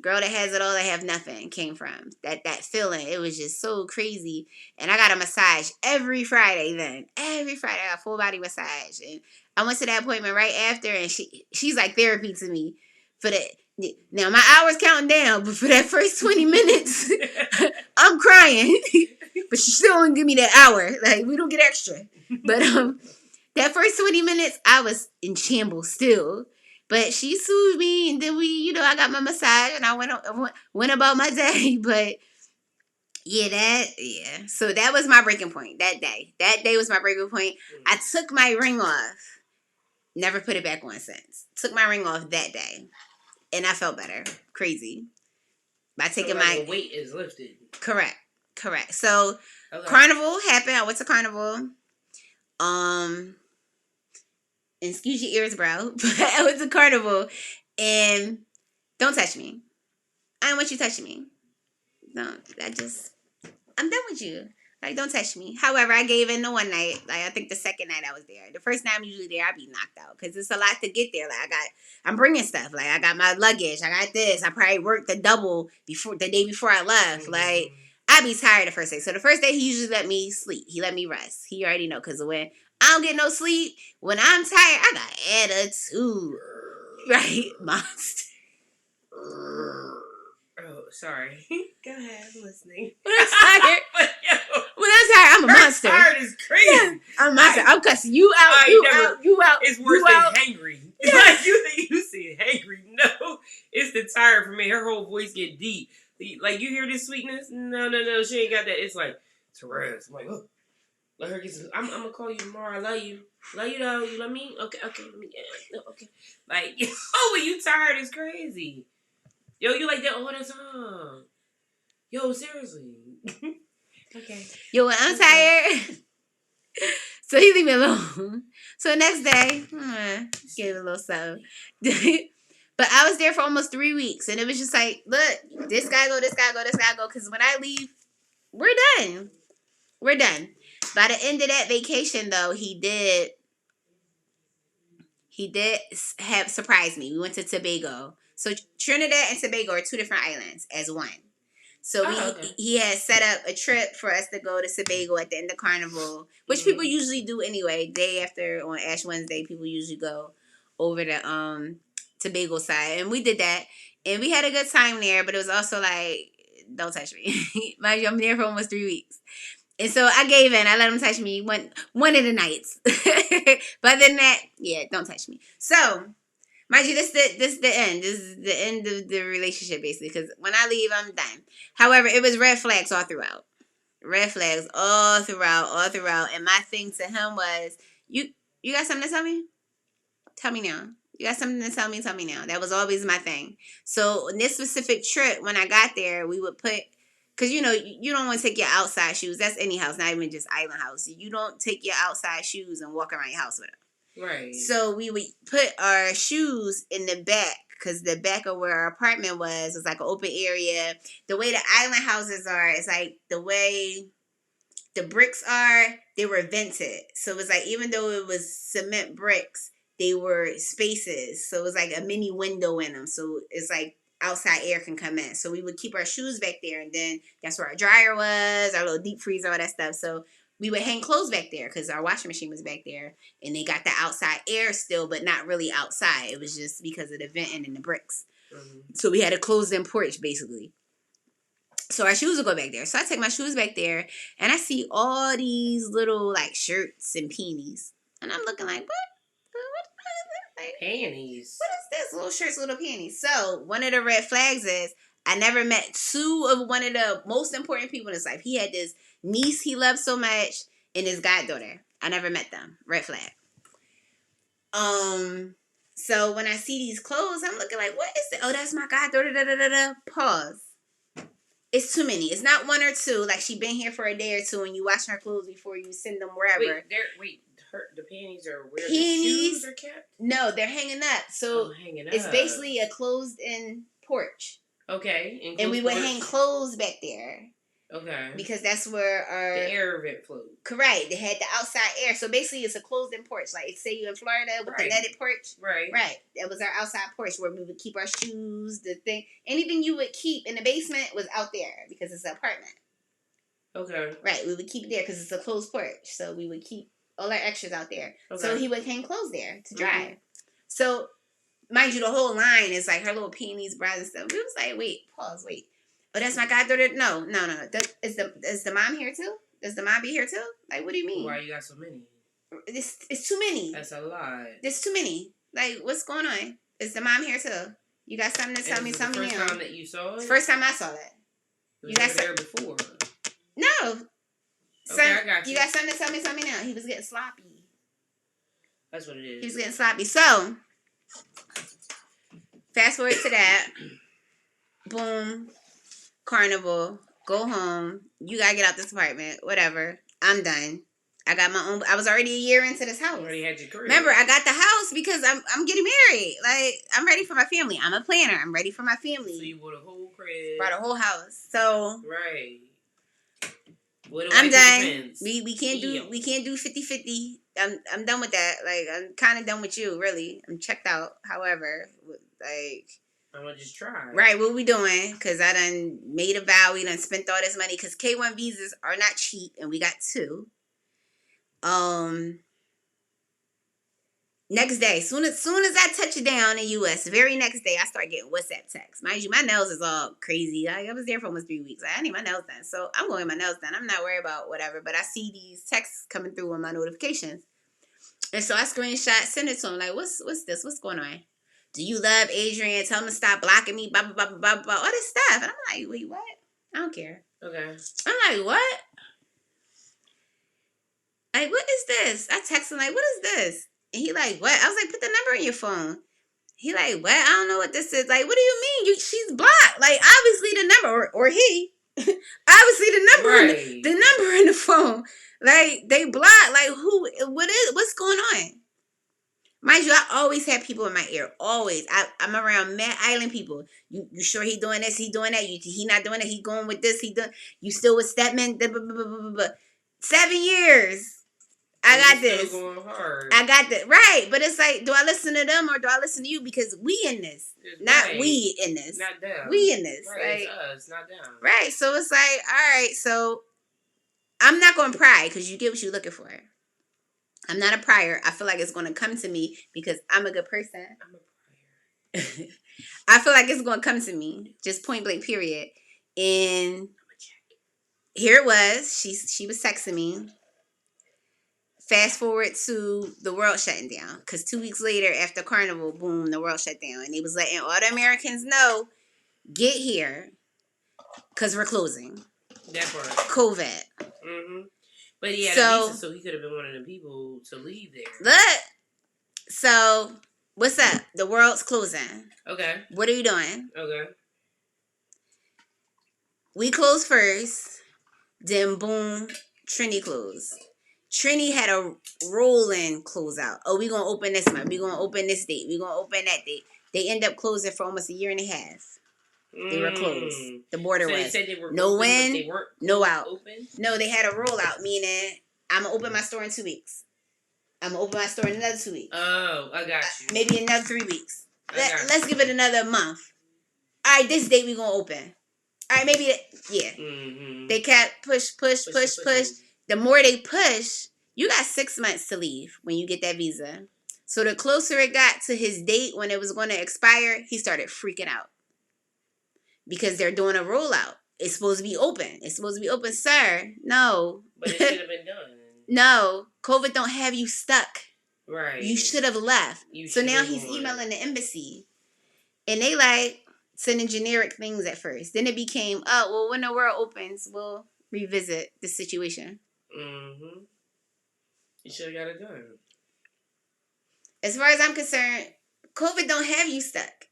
girl that has it all, that have nothing, came from. That feeling. It was just so crazy. And I got a massage every Friday then. Every Friday I got a full body massage. And I went to that appointment right after, and she's like therapy to me for that. Now my hour's counting down, but for that first 20 minutes, I'm crying. But she still didn't give me that hour. Like, we don't get extra. But that first 20 minutes, I was in shambles still. But she soothed me, and then I got my massage, and I went about my day. But yeah. So that was my breaking point that day. That day was my breaking point. I took my ring off. Never put it back on since. Took my ring off that day, and I felt better. Crazy. By taking so like the weight is lifted. Correct. So Carnival happened. I went to Carnival. And excuse your ears, bro. But I went to Carnival, and don't touch me. I don't want you touching me. No, I'm done with you. Like, don't touch me. However, I gave in the one night. Like, I think the second night I was there. The first night I'm usually there, I be knocked out because it's a lot to get there. Like, I'm bringing stuff. Like, I got my luggage. I got this. I probably worked the double the day before I left. Mm-hmm. Like, I be tired the first day. So the first day he usually let me sleep. He let me rest. He already know, because when I don't get no sleep, when I'm tired, I got attitude. Right, monster. Oh, sorry. Go ahead, I'm listening. When I'm tired, I'm a monster. Tired is crazy. Yeah, I'm a monster. I'm cussing you out. You out. It's worse than hangry. Yeah. Like, you think you see hangry? No, it's the tired for me. Her whole voice get deep. Like, you hear this sweetness? No, she ain't got that. It's like, Therese. I'm like, oh, let her get some. I'm gonna call you tomorrow. I love you. Love you though. You love me? Okay. Let me. Yeah, okay. Like, when you tired, it's crazy. Yo, you like that all the time. Yo, seriously. Okay. Yo, when I'm tired, so he leave me alone. So the next day, gave a little something. But I was there for almost 3 weeks, and it was just like, look, this guy go, because when I leave, we're done. By the end of that vacation, though, he did have surprised me. We went to Tobago. So Trinidad and Tobago are 2 different islands as one. So he had set up a trip for us to go to Tobago at the end of Carnival, which people usually do anyway. Day after, on Ash Wednesday, people usually go over to Tobago side, and we did that, and we had a good time there. But it was also like, don't touch me. Mind you, I'm there for almost 3 weeks. And so I gave in. I let him touch me one of the nights. But other than that, yeah, don't touch me. So, mind you, this is the end. This is the end of the relationship, basically. Because when I leave, I'm done. However, it was red flags all throughout. Red flags all throughout. And my thing to him was, you got something to tell me? Tell me now. You got something to tell me? Tell me now. That was always my thing. So, in this specific trip, when I got there, we would put... Because, you don't want to take your outside shoes. That's any house, not even just island house. You don't take your outside shoes and walk around your house with them. Right. So we would put our shoes in the back, because the back of where our apartment was like an open area. The way the island houses are, it's like the way the bricks are, they were vented. So it was like, even though it was cement bricks, they were spaces. So it was like a mini window in them. So it's like, outside air can come in. So we would keep our shoes back there, and then that's where our dryer was, our little deep freezer, all that stuff. So we would hang clothes back there because our washing machine was back there, and they got the outside air still, but not really outside. It was just because of the venting and the bricks. Mm-hmm. So we had a closed-in porch basically. So our shoes would go back there. So I take my shoes back there, and I see all these little like shirts and panties, and I'm looking like, what? Like, panties. What is this? Little shirts, little panties. So one of the red flags is I never met two of one of the most important people in his life. He had this niece he loved so much and his goddaughter. I never met them. Red flag. So when I see these clothes, I'm looking like, what is it? Oh, that's my goddaughter. Da, da, da, da. Pause. It's too many. It's not one or two. Like she been here for a day or two, and you wash her clothes before you send them wherever. The panties are where the shoes are kept? No, they're hanging up. So it's basically a closed-in porch. Okay. And we would hang clothes back there. Okay. Because that's where the air vent flowed. Correct. They had the outside air. So basically it's a closed-in porch. Like say you're in Florida with the netted porch. Right. Right. That was our outside porch where we would keep our shoes, the thing. Anything you would keep in the basement was out there because it's an apartment. Okay. Right. We would keep it there because it's a closed porch. So we would keep all our extras out there. Okay. So he would hang clothes there to dry. Mm-hmm. So, mind you, the whole line is like her little panties, bras and stuff. We was like, wait. Oh, that's my goddaughter? No. Is the mom here too? Does the mom be here too? Like, what do you mean? Why you got so many? It's too many. That's a lot. There's too many. Like, what's going on? Is the mom here too? You got something to tell me? Something new? First time that you saw it? First time I saw that. You got there before? No. Okay, I got you. You got something to tell me something now? He was getting sloppy. That's what it is. He was getting sloppy. So, fast forward to that. Boom. Carnival. Go home. You gotta get out this apartment. Whatever. I'm done. I got my own. I was already a year into this house. You already had your career. Remember, I got the house because I'm getting married. Like, I'm ready for my family. I'm a planner. I'm ready for my family. So you bought a whole crib. Bought a whole house. So. Right. I'm done. We can't do 50-50. I'm done with that. Like, I'm kind of done with you, really. I'm checked out. However, like, I'm gonna just try. Right, what we doing? Because I done made a vow. We done spent all this money. Because K1 visas are not cheap, and we got 2. Next day, soon as I touch it down in U.S., very next day, I start getting WhatsApp texts. Mind you, my nails is all crazy. I was there for almost 3 weeks. I need my nails done. So I'm going to get my nails done. I'm not worried about whatever. But I see these texts coming through on my notifications. And so I screenshot, send it to him. Like, what's this? What's going on? Do you love Adrian? Tell him to stop blocking me. Blah, blah, blah, blah, blah, blah. All this stuff. And I'm like, wait, what? I don't care. Okay. I'm like, what? Like, what is this? I text him like, what is this? And he like, what? I was like, put the number in your phone. He like, what? I don't know what this is. Like, what do you mean? She's blocked. Like, obviously the number, or he, obviously the number, right. the number in the phone. Like, they blocked. Like, what's going on? Mind you, I always have people in my ear. Always. I'm around mad island people. You sure he doing this? He doing that? He not doing it? He going with this? You still with Stepman? 7 years. I got this. Going hard. I got this. Right. But it's like, do I listen to them or do I listen to you? Because we in this. Not we in this. Not them. We in this. Right. It's us, not them. Right. So it's like, all right. So I'm not going to pry because you get what you're looking for. I'm not a prior. I feel like it's going to come to me because I'm a good person. I'm a prior. I feel like it's going to come to me. Just point blank, period. And here it was. She was texting me. Fast forward to the world shutting down. Because 2 weeks later, after Carnival, boom, the world shut down. And they was letting all the Americans know, get here. Because we're closing. That part. COVID. Mm-hmm. But he had a visa, so he could have been one of the people to leave there. Look. So, what's up? The world's closing. Okay. What are you doing? Okay. We closed first. Then, boom, Trini closed. Trini had a rolling closeout. Oh, we going to open this month. We going to open this date. We going to open that date. They end up closing for almost a year and a half. They were closed. The border was. They said they were no open, in, they weren't no out. Open? No, they had a rollout, meaning I'm going to open my store in 2 weeks. I'm going to open my store in another 2 weeks. Oh, I got you. Maybe another 3 weeks. Let's give it another month. All right, this date we going to open. All right, maybe, yeah. Mm-hmm. They kept push. the more they push, you got 6 months to leave when you get that visa. So the closer it got to his date when it was going to expire, he started freaking out because they're doing a rollout. It's supposed to be open. It's supposed to be open, sir. No. But it should have been done. No. COVID don't have you stuck. Right. You should have left. So now he's emailing the embassy. And they like sending generic things at first. Then it became, oh, well, when the world opens, we'll revisit the situation. Mm-hmm. You should have got it done. As far as I'm concerned, COVID don't have you stuck.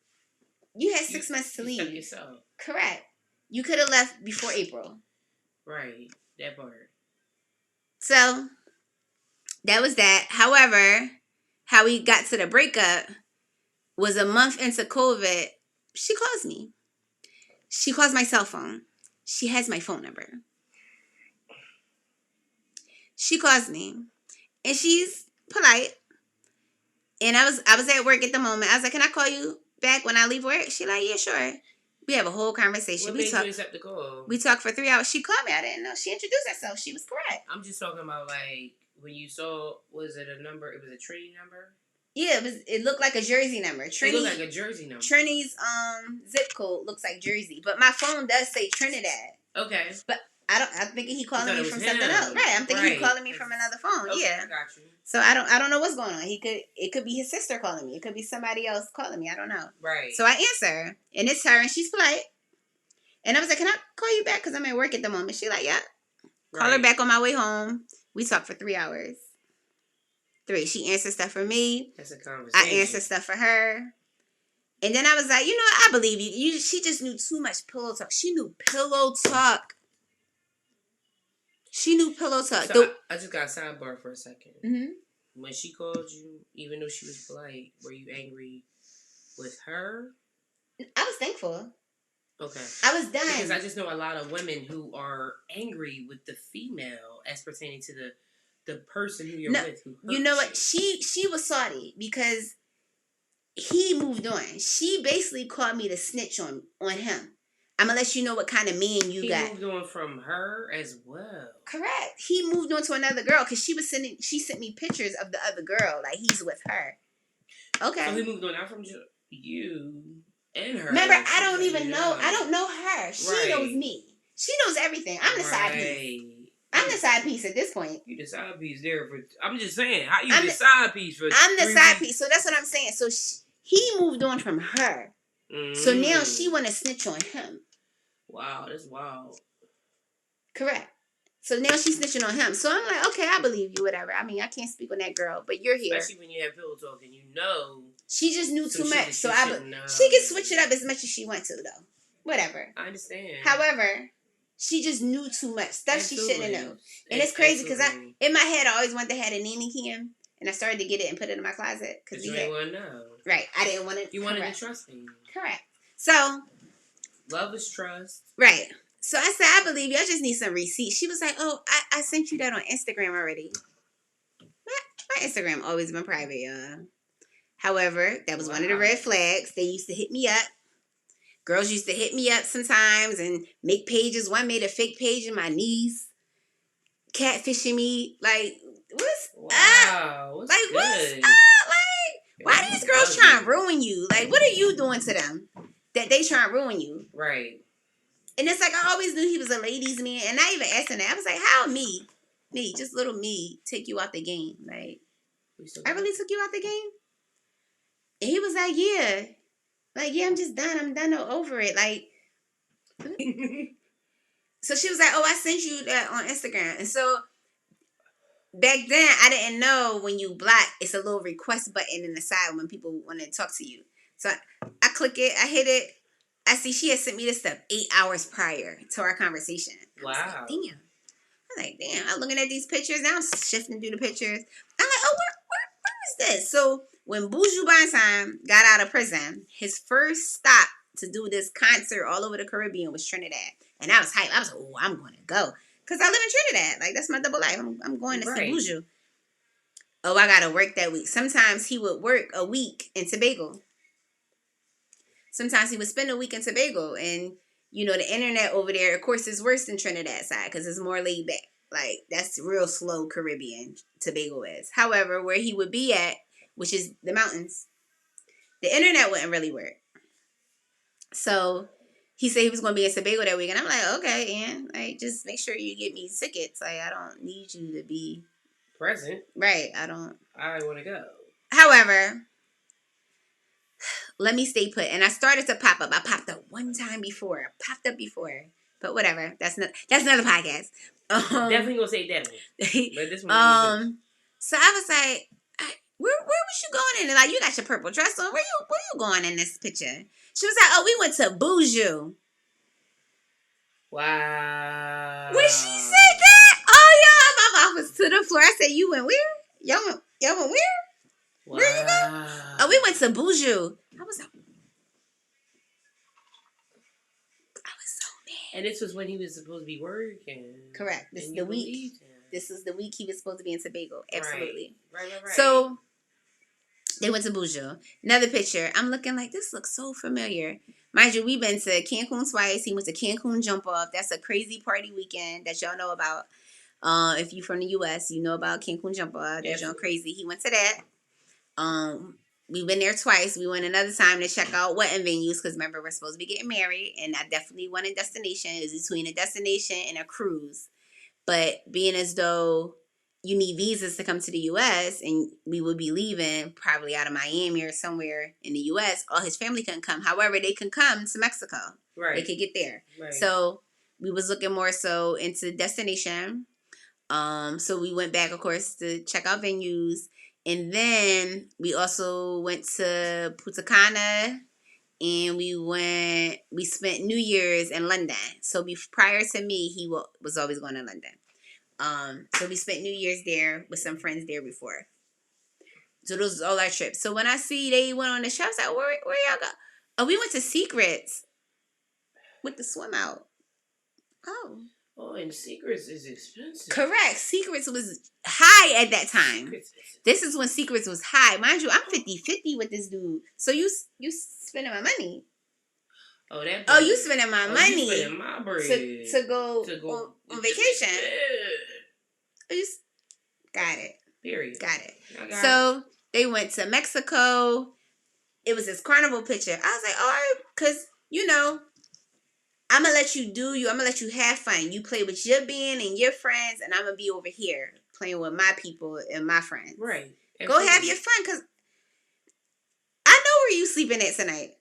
You had 6 months to leave. Stuck yourself. Correct. You could have left before April. Right. That part. So, that was that. However, how we got to the breakup was a month into COVID. She calls me. She calls my cell phone. She has my phone number. She calls me. And she's polite. And I was at work at the moment. I was like, can I call you back when I leave work? She like, yeah, sure. We have a whole conversation. What made you accept the call? We talked for 3 hours. She called me. I didn't know. She introduced herself. She was correct. I'm just talking about like when you saw, was it a number? It was a Trini number? Yeah, it looked like a Jersey number. It looked like a Jersey number. Trini's zip code looks like Jersey. But my phone does say Trinidad. Okay. But I'm thinking he calling me from something else. Right. I'm thinking he calling me from another phone. Okay, yeah. I got you. So I don't know what's going on. It could be his sister calling me. It could be somebody else calling me. I don't know. Right. So I answer, and it's her, and she's polite. And I was like, can I call you back? Because I'm at work at the moment. She like, yeah. Call her back on my way home. We talked for 3 hours. 3. She answered stuff for me. That's a conversation. I answered stuff for her. And then I was like, you know what? I believe you. She just knew too much pillow talk. She knew pillow talk. She knew pillow talk. So I just got a sidebar for a second. Mm-hmm. When she called you, even though she was polite, were you angry with her? I was thankful. Okay. I was done. Because I just know a lot of women who are angry with the female as pertaining to the person who you're with. Who hurt you know what? She was salty because he moved on. She basically called me to snitch on him. I'm going to let you know what kind of man you got. He moved on from her as well. Correct. He moved on to another girl because she sent me pictures of the other girl. Like, he's with her. Okay. So he moved on out from you and her. Remember, I don't even know. I don't know her. She knows me. She knows everything. I'm the side piece. I'm the side piece at this point. You the side piece there for... I'm just saying. How you the side piece for... I'm the side piece. So that's what I'm saying. So he moved on from her. So now she want to snitch on him. Wow, that's wild. Correct. So now she's snitching on him. So I'm like, okay, I believe you, whatever. I mean, I can't speak on that girl, but you're here. Especially when you have pillow talk and you know. She just knew too much. So she can switch it up as much as she wants to, though. Whatever. I understand. However, she just knew too much. Stuff she shouldn't have known. And it's crazy because in my head, I always wanted to have a nanny cam. And I started to get it and put it in my closet. Because you didn't want to know. Right. I didn't want to. You wanted to trust me. Correct. So. Love is trust. Right. So I said, I believe you. I just need some receipts. She was like, oh, I sent you that on Instagram already. My Instagram always been private, y'all. However, that was one of the red flags. They used to hit me up. Girls used to hit me up sometimes and make pages. One made a fake page of my niece. Catfishing me. Like, what's up? What's like, good? What's up? Like, why these girls trying to ruin you? Like, what are you doing to them that they trying to ruin you? Right. And it's like, I always knew he was a ladies' man. And I even asked him that. I was like, how me, just little me, take you out the game? Like, I really took you out the game? And he was like, yeah. Like, yeah, I'm just done. I'm done over it. Like, so she was like, oh, I sent you that on Instagram. And so back then, I didn't know when you block, it's a little request button in the side when people want to talk to you. So I click it. I hit it. I see she had sent me this stuff 8 hours prior to our conversation. Wow. I'm like, damn. I'm looking at these pictures. Now I'm shifting through the pictures. I'm like, oh, where is this? So when Buju Banton got out of prison, his first stop to do this concert all over the Caribbean was Trinidad. And I was hyped. I was like, oh, I'm going to go. Because I live in Trinidad. Like, that's my double life. I'm going to see Buju. Oh, I got to work that week. Sometimes he would work a week in Tobago. Sometimes he would spend a week in Tobago. And, you know, the internet over there, of course, is worse than Trinidad side because it's more laid back. Like, that's real slow Caribbean, Tobago is. However, where he would be at, which is the mountains, the internet wouldn't really work. So he said he was going to be in Tobago that week. And I'm like, okay, and like, just make sure you get me tickets. Like, I don't need you to be present. Right, I don't. I want to go. However, let me stay put. And I started to pop up. I popped up one time before. I popped up before. But whatever. That's another podcast. Definitely gonna say that one. But this one. So I was like, where was you going in? And like, you got your purple dress on. Where you going in this picture? She was like, oh, we went to Boujou. Wow. When she said that, oh y'all, my mouth was to the floor. I said, you went where? Y'all went where? Wow. Where you go? Oh, we went to Boujou. I was so mad. And this was when he was supposed to be working. Correct. This is the week. This is the week he was supposed to be in Tobago. Absolutely. Right. So they went to Boujou. Another picture. I'm looking like, this looks so familiar. Mind you, we've been to Cancun twice. He went to Cancun Jump Off. That's a crazy party weekend that y'all know about. If you from the U.S., you know about Cancun Jump Off. That's y'all crazy. He went to that. We've been there twice. We went another time to check out wedding venues because remember, we're supposed to be getting married. And I definitely want a destination. It's between a destination and a cruise. But being as though you need visas to come to the U.S. and we would be leaving probably out of Miami or somewhere in the U.S., all his family couldn't come. However, they can come to Mexico. Right. They could get there. Right. So we was looking more so into destination. So we went back, of course, to check out venues. And then we also went to Punta Cana. And we spent New Year's in London. So prior to me, he was always going to London. So we spent New Year's there with some friends there before. So those was all our trips. So when I see they went on the show, I was like, where y'all go? Oh, we went to Secrets with the swim out. Oh, and Secrets is expensive. Correct. Secrets was high at that time. This is when Secrets was high. Mind you, I'm 50-50 with this dude. So you spending my money. Oh, that. Oh, you spending my money. You spending my bread to go on vacation. I just got it. Period. Got it. So they went to Mexico. It was this carnival picture. I was like, all right, because I'm going to let you do you. I'm going to let you have fun. You play with your band and your friends, and I'm going to be over here playing with my people and my friends. Right. Absolutely. Go have your fun, because I know where you sleeping at tonight.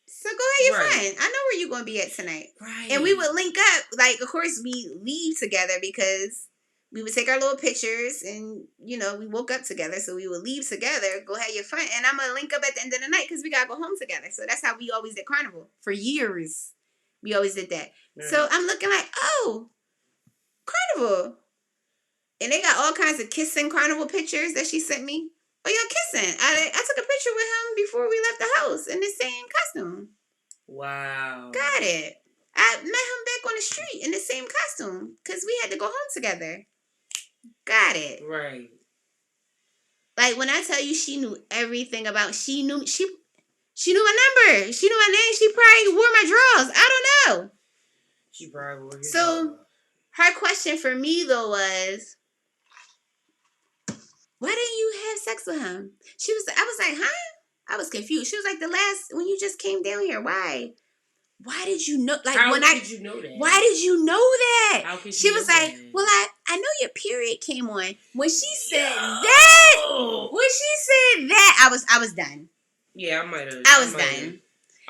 So go have your fun. I know where you're going to be at tonight. Right. And we would link up. Like, of course, we leave together because we would take our little pictures and, we woke up together. So we would leave together, go have your fun. And I'm going to link up at the end of the night because we got to go home together. So that's how we always did Carnival. For years, we always did that. Right. So I'm looking like, oh, Carnival. And they got all kinds of kissing Carnival pictures that she sent me. Oh, y'all kissing. I took a picture with him before we left the house in the same costume. Wow. Got it. I met him back on the street in the same costume because we had to go home together. Got it. Right. Like when I tell you she knew everything about, she knew my number. She knew my name. She probably wore my drawers. I don't know. She probably wore his So her question for me though was, why didn't you have sex with him? I was like, huh? I was confused. She was like, when you just came down here, why? Why did you know? Like, how did you know that? Why did you know that? How could she you was know like, that? well, I know your period came on. When she said that, I was done. Yeah, I might have. I was done.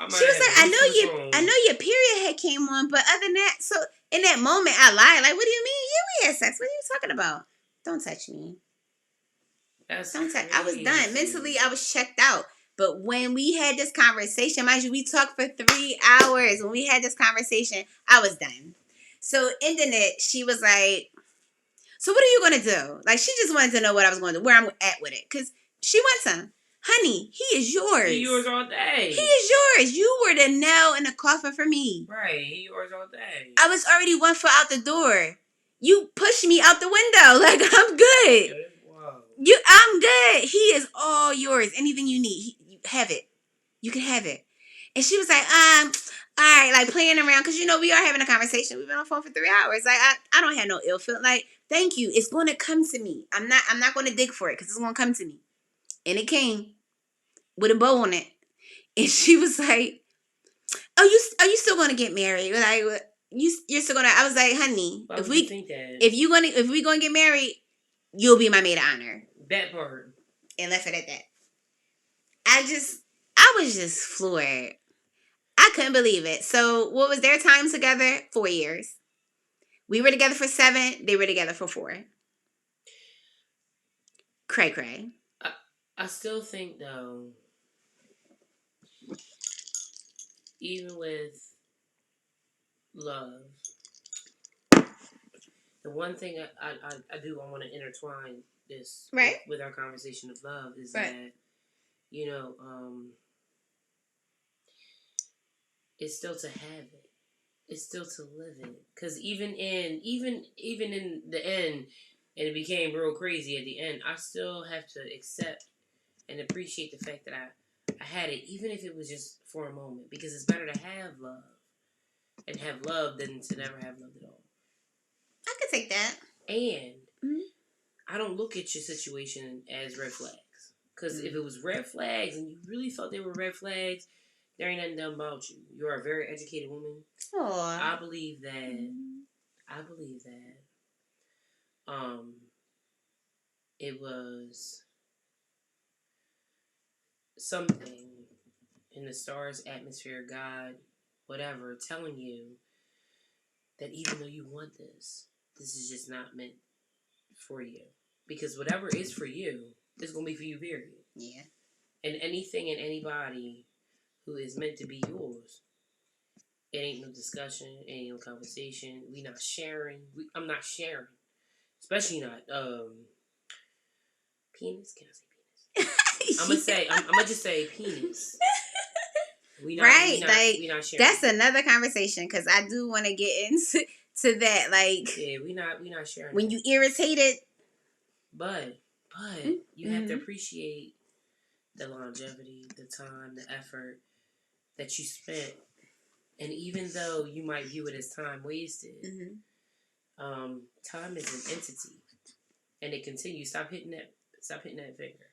She was like, I know your period had came on, but other than that, so in that moment, I lied. Like, what do you mean? Yeah, we had sex. What are you talking about? Don't touch me. I was done. Mentally, I was checked out. But when we had this conversation, mind you, we talked for 3 hours. When we had this conversation, I was done. So ending it, she was like, so what are you going to do? Like, she just wanted to know what I was going to do, where I'm at with it. Because she wants him. Honey, he is yours. He yours all day. He is yours. You were the nail in the coffin for me. Right. He yours all day. I was already 1 foot out the door. You pushed me out the window. Like, I'm good. Wow. I'm good. He is all yours. Anything you need, you have it. You can have it. And she was like, all right, like playing around. Because, we are having a conversation. We've been on the phone for 3 hours. Like, I don't have no ill feel. Like, Thank you. It's going to come to me. I'm not going to dig for it because it's going to come to me. And it came with a bow on it. And she was like, are you still going to get married? Like, you're still going to, I was like, honey, Why would you think that? if we going to get married, you'll be my maid of honor. That part. And left it at that. I was just floored. I couldn't believe it. So what was their time together? 4 years. We were together for 7. They were together for 4. Cray cray. I still think though, even with love, the one thing I do want to intertwine this right with our conversation of love is right. that, you know, it's still to have it. It's still to live it. Because even in the end, and it became real crazy at the end, I still have to accept and appreciate the fact that I had it, even if it was just for a moment. Because it's better to have love and have love than to never have love at all. I could take that. And I don't look at your situation as red flags. Because if it was red flags and you really thought they were red flags, there ain't nothing done about you. You are a very educated woman. Aww. I believe that. It was something in the stars, atmosphere, God, whatever, telling you that even though you want this is just not meant for you. Because whatever is for you is gonna be for you, period. Yeah. And anything and anybody who is meant to be yours, it ain't no discussion, it ain't no conversation. We not sharing. I'm not sharing, especially not penis. Can I say penis? I'm gonna just say penis. We not sharing. That's another conversation because I do want to get into that. Like, yeah, we not sharing. When you irritated, but you have to appreciate the longevity, the time, the effort that you spent. And even though you might view it as time wasted, time is an entity, and it continues. Stop hitting that finger.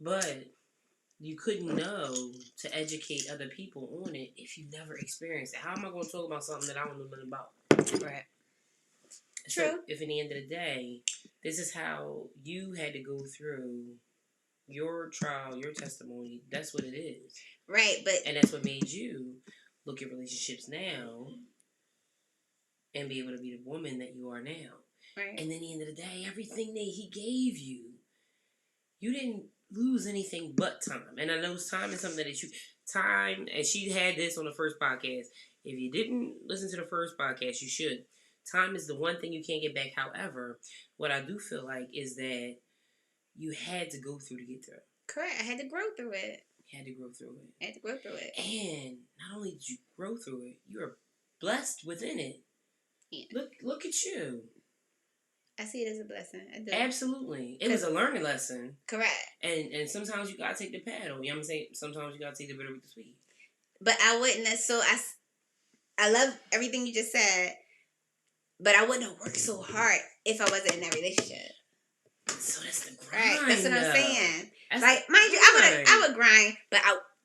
But you couldn't know to educate other people on it if you never experienced it. How am I going to talk about something that I don't know nothing about? Right. So True. if in the end of the day, this is how you had to go through your trial, your testimony, that's what it is. Right, and that's what made you look at relationships now and be able to be the woman that you are now. Right. And then at the end of the day, everything that he gave you, you didn't lose anything but time. And I know time is something that time, and she had this on the first podcast. If you didn't listen to the first podcast, you should. Time is the one thing you can't get back. However, what I do feel like is that you had to go through to get through. Correct. I had to grow through it. Had to grow through it. I had to grow through it. And not only did you grow through it, you are blessed within it. Yeah. Look at you. I see it as a blessing. I do. Absolutely. It was a learning lesson. Correct. And sometimes you gotta take the paddle. You know what I'm saying? Sometimes you gotta take the bitter with the sweet. But I wouldn't have, I love everything you just said, but I wouldn't have worked so hard if I wasn't in that relationship. So that's the grind. Right. That's what I'm saying. That's like, mind you, I would grind, but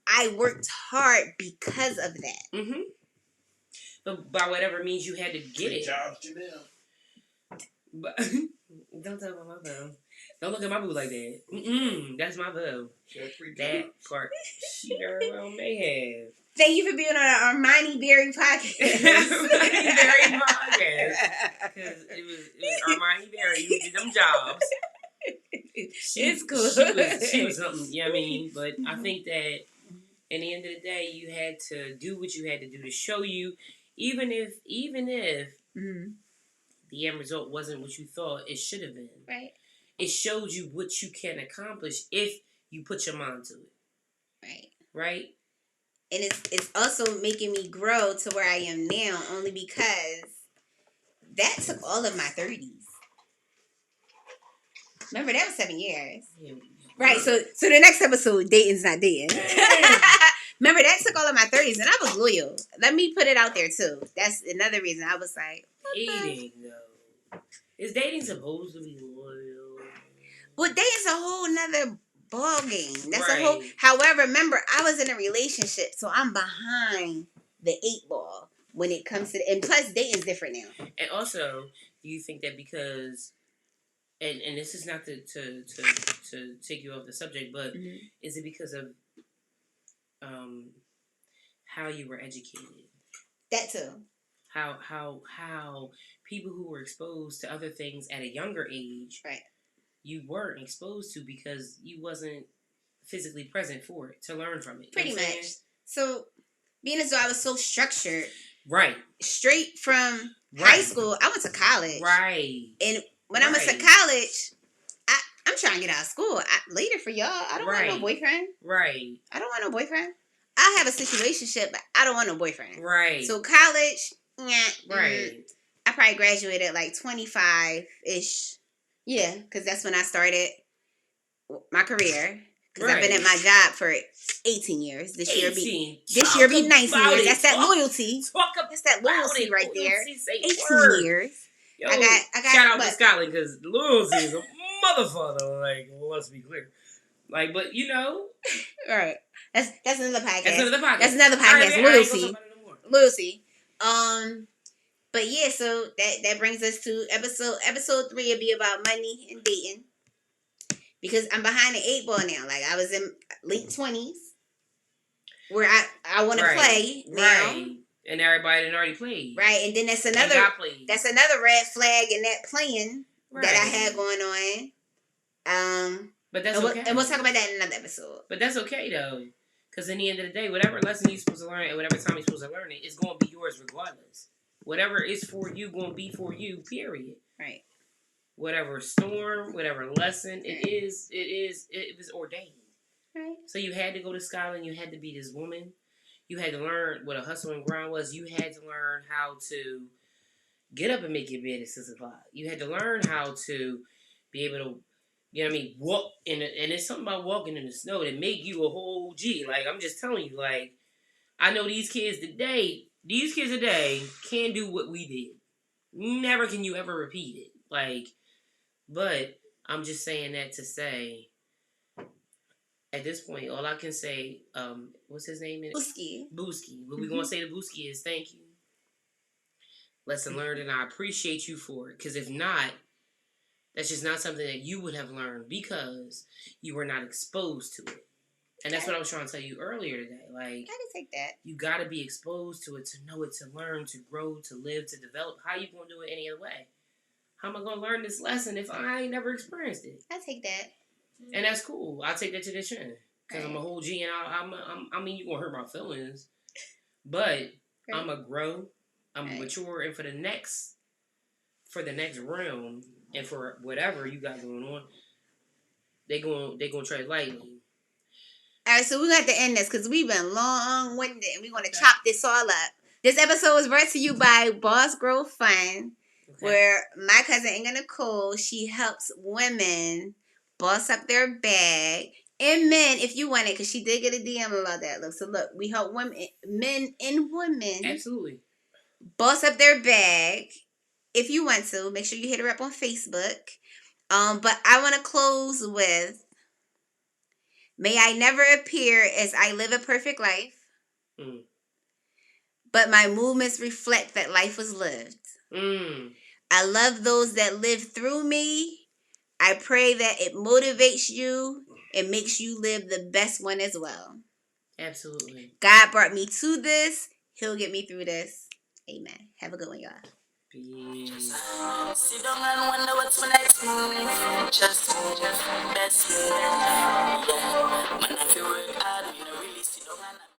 I worked hard because of that. Mm-hmm. But by whatever means you had to get it. Jobs, Janelle. But don't talk about my boo. Don't look at my boo like that. That's my boo. That part she very well may have. Thank you for being on our Armani Berry podcast. Armani Berry podcast. Because it was Armani Berry who did them jobs. It's cool. She was something, you know what I mean? But I think that in the end of the day, you had to do what you had to do to show you, even if the end result wasn't what you thought it should have been. Right. It showed you what you can accomplish if you put your mind to it. Right. Right? And it's also making me grow to where I am now, only because that took all of my 30s. Remember, that was 7 years. Yeah. Right, so the next episode, dating's not dating. Remember, that took all of my 30s, and I was loyal. Let me put it out there, too. That's another reason I was like... Dating, though. Is dating supposed to be loyal? Well, dating's a whole nother ball game. That's a whole. Right. However, remember, I was in a relationship, so I'm behind the 8 ball when it comes to. And plus, dating's different now. And also, do you think that because, and this is not to take you off the subject, but is it because of how you were educated? That too. How people who were exposed to other things at a younger age, right? You weren't exposed to because you wasn't physically present for it to learn from it. Pretty much. So, being as though I was so structured, right, straight from high school, I went to college, right, and when I went to college, I'm trying to get out of school. Later for y'all, I don't want no boyfriend. Right. I don't want no boyfriend. I have a situationship, but I don't want no boyfriend. Right. So college, right. I probably graduated like 25-ish. Yeah, because that's when I started my career. Because I've been at my job for 18 years. This year be 19 years. That's that loyalty. That's that loyalty right there. 18 years. Yo, I got shout out to Scotland because loyalty is a motherfucker. Like, let's be clear. Like, but you know, right? That's another podcast. That's another podcast. Loyalty. Loyalty. But yeah, so that brings us to episode 3 will be about money and dating. Because I'm behind the 8 ball now. Like I was in late 20s where I want to play now. Right. And everybody didn't already play. Right. And then that's another red flag in that playing that I had going on. But that's okay. And we'll talk about that in another episode. But that's okay though. Because in the end of the day, whatever lesson you're supposed to learn at whatever time you're supposed to learn it, it's going to be yours regardless. Whatever is for you, going to be for you, period. Right. Whatever storm, whatever lesson it was ordained. Right. So you had to go to Scotland. You had to be this woman. You had to learn what a hustle and grind was. You had to learn how to get up and make your bed at 6 o'clock. You had to learn how to be able to, you know what I mean, walk in and it's something about walking in the snow that make you a whole G. Like, I'm just telling you, like, I know these kids today can do what we did. Never can you ever repeat it. Like, but I'm just saying that to say, at this point, all I can say, what's his name? Booski. What we going to say to Booski is thank you. Lesson learned, and I appreciate you for it. Because if not, that's just not something that you would have learned because you were not exposed to it. And that's what I was trying to tell you earlier today. Like, I can take that. You got to be exposed to it, to know it, to learn, to grow, to live, to develop. How you going to do it any other way? How am I going to learn this lesson if I ain't never experienced it? I take that. And that's cool. I'll take that to the chin. Because I'm a whole G and I mean, you're going to hurt my feelings. But I'm going to grow. I'm going to mature. And for the next realm and for whatever you got going on, they going to tread lightly. All right, so we're going to have to end this because we've been long-winded and we're going to chop this all up. This episode was brought to you by Boss Grove Fund, where my cousin Inga Nicole, she helps women boss up their bag. And men, if you want it, because she did get a DM about that. Look, so look, we help men and women. Absolutely. Boss up their bag. If you want to, make sure you hit her up on Facebook. But I want to close with, may I never appear as I live a perfect life, but my movements reflect that life was lived. I love those that live through me. I pray that it motivates you and makes you live the best one as well. Absolutely. God brought me to this. He'll get me through this. Amen. Have a good one, y'all. Peace. Sit down and wonder what's my next move. Just best